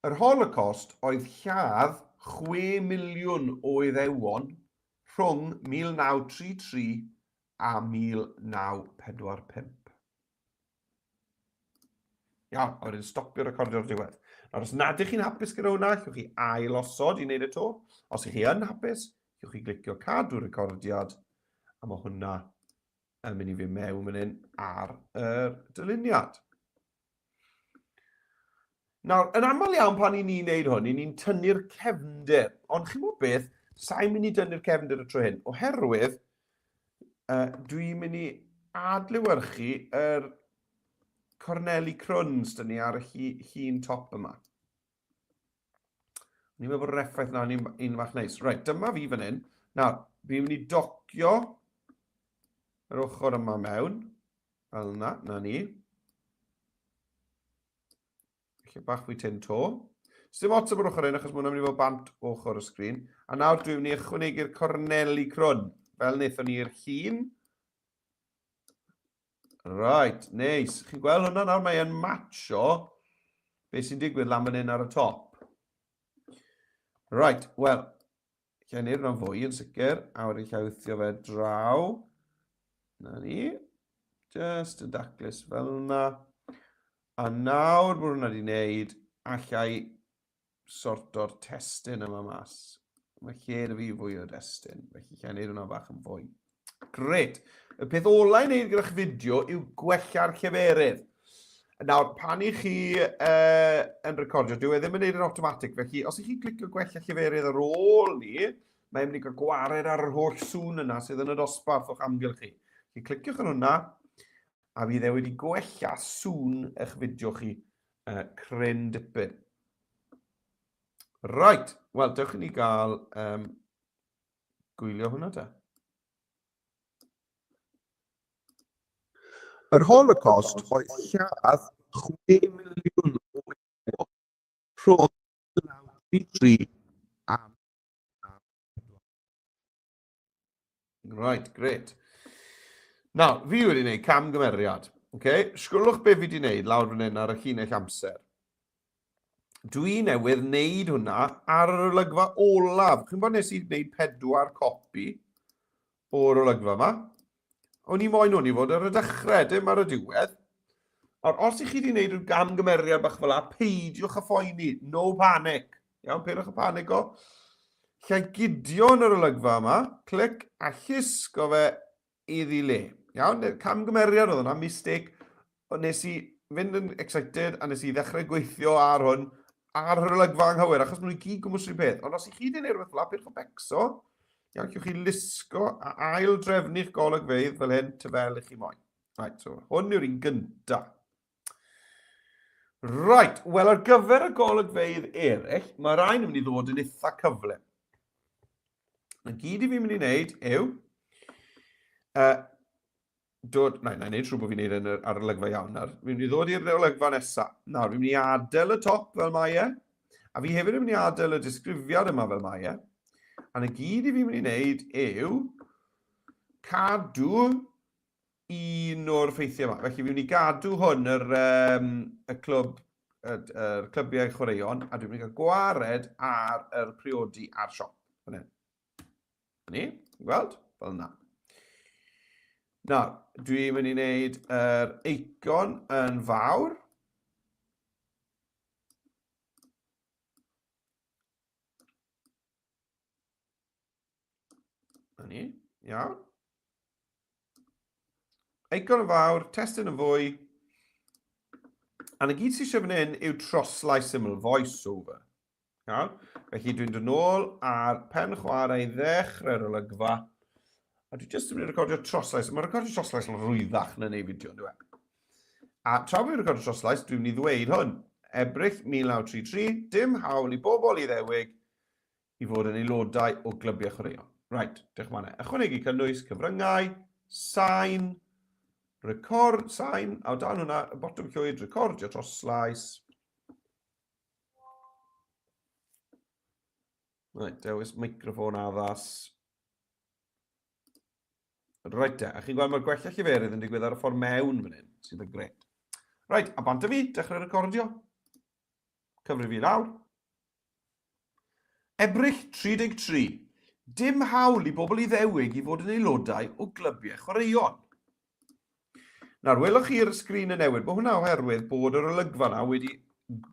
Yr Holocost oedd lladd 6 miliwn o Iddewon rhwng 1933 a 1945. Iawn, a wedyn stopio recordio'r diwedd. Nawr, os nad ych chi'n hapus gyda hwnna, llwch chi ail-osod i wneud y to. Os ych chi yn hapus, llwch chi glicio cadw recordiad, a mae hwnna yn mynd i fi mewn fan hyn ar y dyluniad. Nawr, yn aml iawn pan ni'n wneud hwn, ni'n tynnu'r cefndir. Ond chi'n gwybod beth, sa'n mynd i dynnu'r cefndir y tro hyn, oherwydd dwi'n mynd i adlewyrchu yr corneli crwns dyn ni ar y llun top yma. Ni'n meddwl bod yr effaith na un fach neis. Reit, dyma fi fan hyn. Nawr, fi'n mynd i docio yr ochr yma mewn. Fel yna, na ni. Felly bach fwy tyn to. Sdim ots am yr ochr hyn, achos mae hwnna'n mynd i fod bant ochr y sgrin. A nawr dwi'n mynd i ychwanegu'r corneli crwn. Fel wnaethon ni'r llun. Right, neis. Chi'n gweld hwnna nawr, mae'n matcho beth sy'n digwydd lan fan hyn ar y top. Right, wel, lle ni'r rhan fwy yn sicr, a wedyn lle wythio fe draw. Na ni. Just yn daclus fel yna. A nawr bod hwnna wedi wneud, allai sorto'r testyn yma mas. Mae lle da fi fwy o destyn, felly lle wneud hwnna bach yn fwy. Gret. Y peth ola i wneud gyda'ch fideo yw gwella'r lleferydd. Nawr, pan i chi yn recordio, dyw e ddim yn wneud yn automatic, felly os ych chi clicio gwella lleferydd ar ôl ni, mae'n mynd i gael gwared ar yr holl sŵn yna sydd yn y dosbarth o'ch amgylch chi. Chi cliciwch yn hwnna, a fydd e wedi gwella sŵn eich fideo chi cryn dipyn. Right, wel, dewch i ni gael gwylio hwnna te. Yr Holocost oedd lladd 6 miliwn o Iddewon rhwng 1933 a 1945. Right, great. Nawr, fi wedi gwneud camgymeriad. Okay? Sgwylwch be fi wedi gwneud lawr fan hyn ar y llinell amser. Dwi newydd wneud hwnna ar yr olygfa olaf. Chi'n bod nes i wneud 4 copi o'r olygfa yma. O'n i moyn hwn i fod ar y dechrau, dim ar y diwedd. Os ych chi wedi gwneud rhyw gamgymeriad bach fel la, peidiwch a phoeni, no panic. Iawn, peidiwch a panic o. Lle gydio yn yr olygfa yma, clic a llusgo fe iddi le. Iawn, camgymeriad oedd hwnna, mistake. Nes i fynd yn excited a nes i ddechrau gweithio ar hwn ar yr olygfa anghywir, achos nhw'n i gyd gwmwys rhyw peth. Ond os ych chi wedi gwneud rhywbeth fel la, peidiwch o becso. Iawn, cywch chi lusgo a ail drefnu'ch golygfeydd fel hyn ty fel eich chi moyn. Right, so hwn yw'r un gynta. Right, wel ar gyfer y golygfeydd eraill, mae rhain yn mynd i ddod yn eitha cyflym. Y gyd i fi'n mynd i wneud yw na i wneud siŵr bod fi'n wneud ar y olygfa iawn nawr. Fi'n mynd i ddod i'r olygfa nesaf. Nawr, fi'n mynd i adael y top fel mae e. A fi hefyd yn mynd i adael y disgrifiad yma fel mae e. A y gyd i fi'n mynd i wneud yw cadw un o'r ffeithiau yma. Felly fi'n mynd i gadw hwn y clybiau chwaraeon, a dwi'n mynd i gael gwared ar yr priodi a'r siop. Ni, gweld? Fel yna. Nawr, dwi'n mynd i wneud yr eicon yn fawr. Ni, iawn. Eicon yn fawr, testyn yn fwy. A y gyd sy'n eisiau fan hyn yw troslais syml, voice over. Iawn? Felly dwi'n dod nôl ar pen chwarae i ddechrau'r olygfa. A dwi jyst yn mynd i recordio troslais. Mae recordio troslais yn rwyddach na neu fideo, ynddo fe? A tra bod fi'n recordio troslais, dwi'n mynd i ddweud hwn. Ebrill 1933, dim hawl i bobl i ddewig i fod yn aelodau o glybiau chwaraeon. Right, diolch yn fawr. Ychwanegu cynnwys cyfryngau, sain, sain, a o dan hwnna, y botwm llwyd, recordio troslais. Right, dewis microffon addas. Right, a chi'n gweld mae'r gwella lleferydd yn digwydd ar y ffordd mewn fan hyn, sydd yn gret. Right, a bant y fi, dechrau recordio. Cyfrif fi lawr. Ebrill 33. Dim hawl i bobl i ddewig i fod yn aelodau o glybiau chwaraeon. Nawr, welwch chi'r sgrin yn newid, bod hwnna oherwydd bod yr olygfa na wedi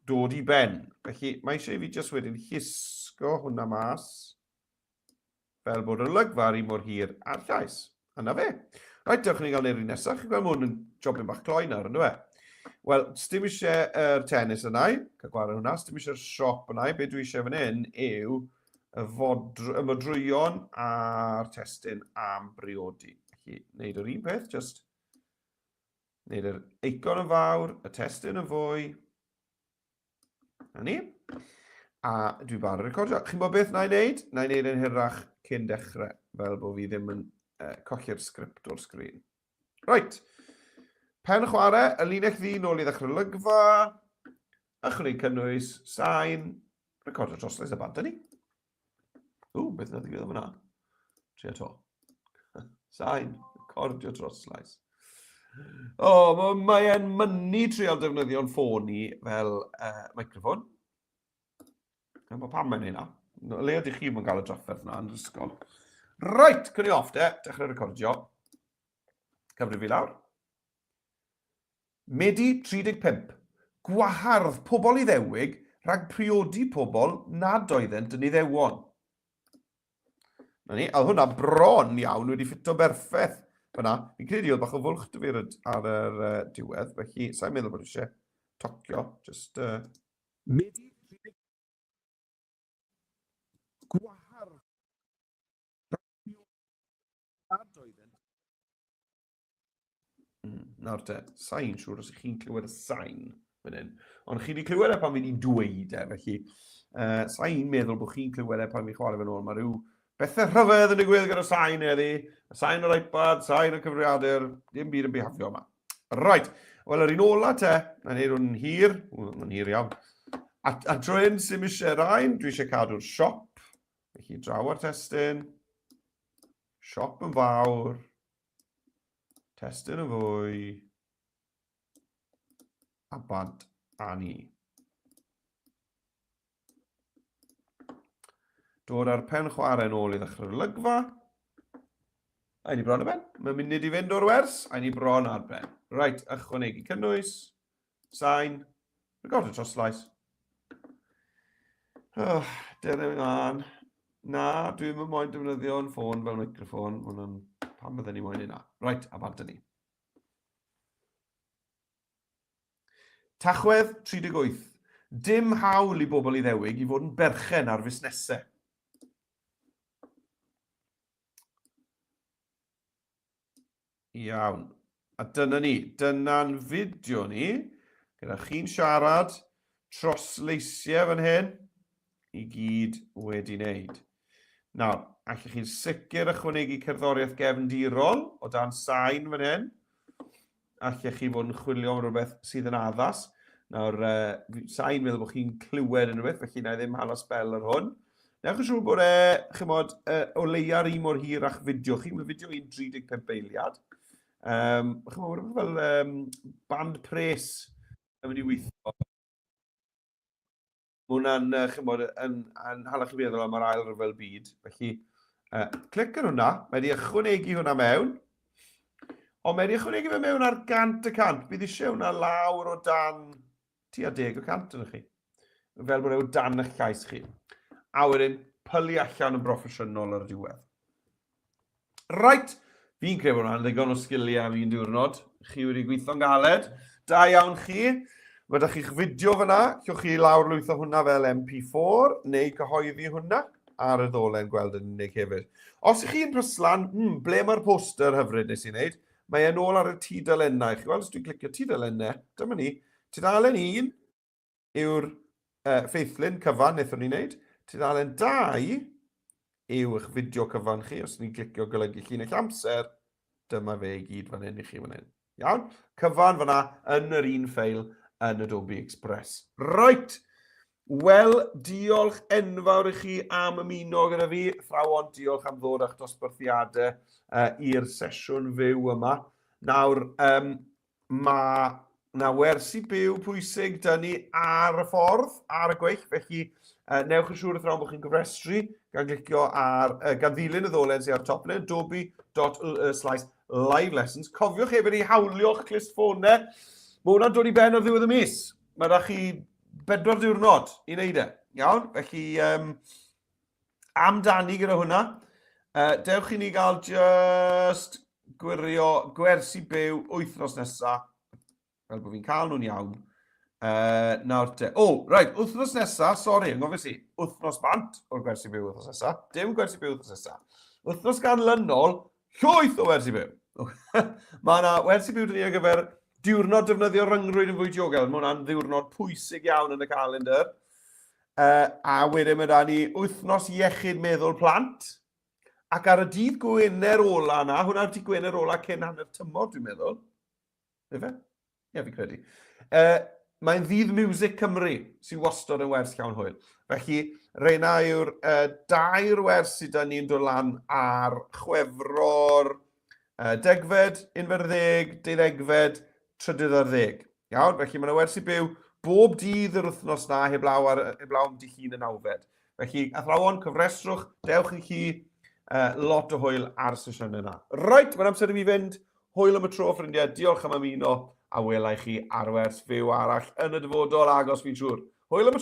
dod i ben. Felly, mae eisiau fi jyst wedyn hisgo hwnna mas, fel bod yr olygfa ar un mor hir a'r llais. Yna fe. Rhaid, diolch ni gael neud un nesaf. Chi'n gweld hwn yn jobyn bach cloi nawr, ynddo fe? Wel, dim eisiau tennis yna, cael gwared hwnna, dim eisiau'r siop yna, be dwi eisiau fan hyn yw y modrwyon a'r testyn am briodi. Felly, wneud yr un peth, just wneud yr eicon yn fawr, y testyn yn fwy. Na ni. A dwi bar yn recordio. Chi'n bod beth na i wneud? Na i wneud yn hirach cyn dechrau, fel bod fi ddim yn colli'r sgript o'r sgrin. Right. Pen chwarae, y linell ddyn ôl i ddechrau olygfa. Ychwanegu cynnwys, sain, recordio troslais y bant ni. Beth yna ddigwydd am hwnna? Tria to. Sain, recordio troslais. Mae e'n mynnu trial defnyddio'n ffôn ni fel microffon. Pam mae'n hynna? Le ydych chi yn cael y drafferth yna yn ysgol. Right, cyn i off de, dechrau recordio. Cyfrif fi lawr. Medi 35. Gwahardd pobl i ddewig rhag priodi pobl nad oeddent yn iddewon. A hwnna bron iawn wedi ffito berffaith. Fyna, fi'n credu oedd bach o fwlch dy fi ar yr diwedd, felly sa'n meddwl bod eisiau tocio, just... Medi 35. Gwahardd nawr te, sain siŵr os ych chi'n clywed y sain fan hyn. Ond chi wedi clywed e pan fi'n i'n dweud e, felly sain meddwl bod chi'n clywed e pan fi'n chwarae fan ôl. Mae rhyw bethau rhyfedd yn digwydd gyda sain eddi. Y sain o'r iPad, sain o'r cyfriadur, dim byd yn bihafio yma. Right, wel yr un ola te, na'n neud hwn hir, mae'n hir iawn. A drwy'n sy'n eisiau rhain, dwi eisiau cadw'r siop. Felly draw ar testyn. Siop yn fawr. Testyn yn fwy. A bant a ni. Dod ar pen chwarae yn ôl i ddechrau'r olygfa. A ni bron ar ben. Mae'n munud i fynd o'r wers. A ni bron ar ben. Right, ychwanegu cynnwys. Sain. Recordio troslais. Dyna ymlaen. Na, dwi'n mynd moyn defnyddio'n ffôn fel microffon. Pam bydden ni moyn yna? Right, a bant ni. Tachwedd 38. Dim hawl i bobl i ddewig i fod yn berchen ar fusnesau. Iawn. A dyna ni. Dyna'n fideo ni. Gyda chi'n siarad. Trosleisiau fan hyn. I gyd wedi wneud. Nawr, allwch chi'n sicr ychwanegu cerddoriaeth gefndirol o dan sain fan hyn. Allwch chi fod yn chwilio am rhywbeth sydd yn addas. Nawr, sain meddwl bod chi'n clywed yn rhywbeth, felly na i ddim hala spel ar hwn. Newch yn siŵr bod o leia'r un mor hir a'ch fideo chi. Mae fideo i'n 35 eiliad. Chymod, fel band pres yn mynd i weithio. Mae hwnna'n, chymod, yn hala chi feddwl am yr ail ryfel byd. Felly, clic yn hwnna. Mae wedi ychwanegu hwnna mewn. Ond mae wedi ychwanegu fe mewn ar 100%. Bydd eisiau hwnna lawr o dan tua 10% yna chi. Fel bod e o dan eich llais chi. A wedyn, pylu allan yn broffesiynol ar y diwedd. Right, fi'n credu bod hwnna'n ddigon o sgiliau am un diwrnod. Chi wedi gweithio'n galed. Da iawn chi. Mae ydych chi'ch fideo fyna. Llwch chi lawr lwytho hwnna fel MP4 neu cyhoeddi hwnna ar y ddolen gweld yn unig hefyd. Os ych chi'n pryslan, ble mae'r poster hyfryd nes i wneud, mae e'n ôl ar y tudalennau. Chi weld os dwi'n clicio tudalennau, dyma ni. Tudalen 1 yw'r ffeithlyn cyfan wnaethon ni wneud. Tudalen 2 yw eich fideo cyfan chi. Os ni'n clicio golygu llinell amser, dyma fe i gyd fan hyn i chi fan hyn. Iawn? Cyfan fyna yn yr un ffeil yn Adobe Express. Right! Wel, diolch enfawr i chi am ymuno gyda fi. Thrawon, diolch am ddod a'ch dosbarthiadau i'r sesiwn fyw yma. Nawr, mae wersi byw pwysig dyn ni ar y ffordd, ar y gweill, felly newch yn siŵr y thrawn bod chi'n gyfrestru gan glicio ar, gan ddilyn y ddolen sy'n ar top yna, adobe.live lessons. Cofiwch hefyd i hawlio'ch clustffonau. Mae hwnna'n dod i ben o'r ddiwedd y mis. Mae rhaid chi 4 diwrnod i wneud e. Iawn? Felly, amdani gyda hwnna. Dewch i ni gael just gwirio gwersi byw wythnos nesaf. Fel bod fi'n cael nhw'n iawn. Nawr te. Right, wythnos nesaf, sori, yn gofio si. Wythnos bant o'r gwersi byw wythnos nesaf. Dim gwersi byw wythnos nesaf. Wythnos ganlynol, llwyth o wersi byw. Mae yna wersi byw dyn ni ar gyfer diwrnod defnyddio ryngrwyd yn fwy diogel. Mae hwnna'n ddiwrnod pwysig iawn yn y calendar. A wedyn mae da ni wythnos iechyd meddwl plant. Ac ar y dydd Gwener ola yna, hwnna'r dydd Gwener ola cyn hanner tymor, dwi'n meddwl. Efe? Ie, fi'n credu. Mae'n ddydd Music Cymru sy'n wastod yn wers llawn hwyl. Felly, reina yw'r 2 wers sydd ni'n dod lan ar Chwefror 10fed, 11, 12, 13. Iawn, felly mae yna wersi byw bob dydd yr wythnos na heblaw am dydd Llun y 9fed. Felly, athrawon, cyfrestrwch, dewch i chi lot o hwyl ar y sesiynau yna. Right, mae'n amser i mi fynd. Hwyl am y tro, ffrindiau. Diolch am ymuno a welai chi ar wers fyw arall yn y dyfodol agos fi'n siŵr. Hwyl am y tro!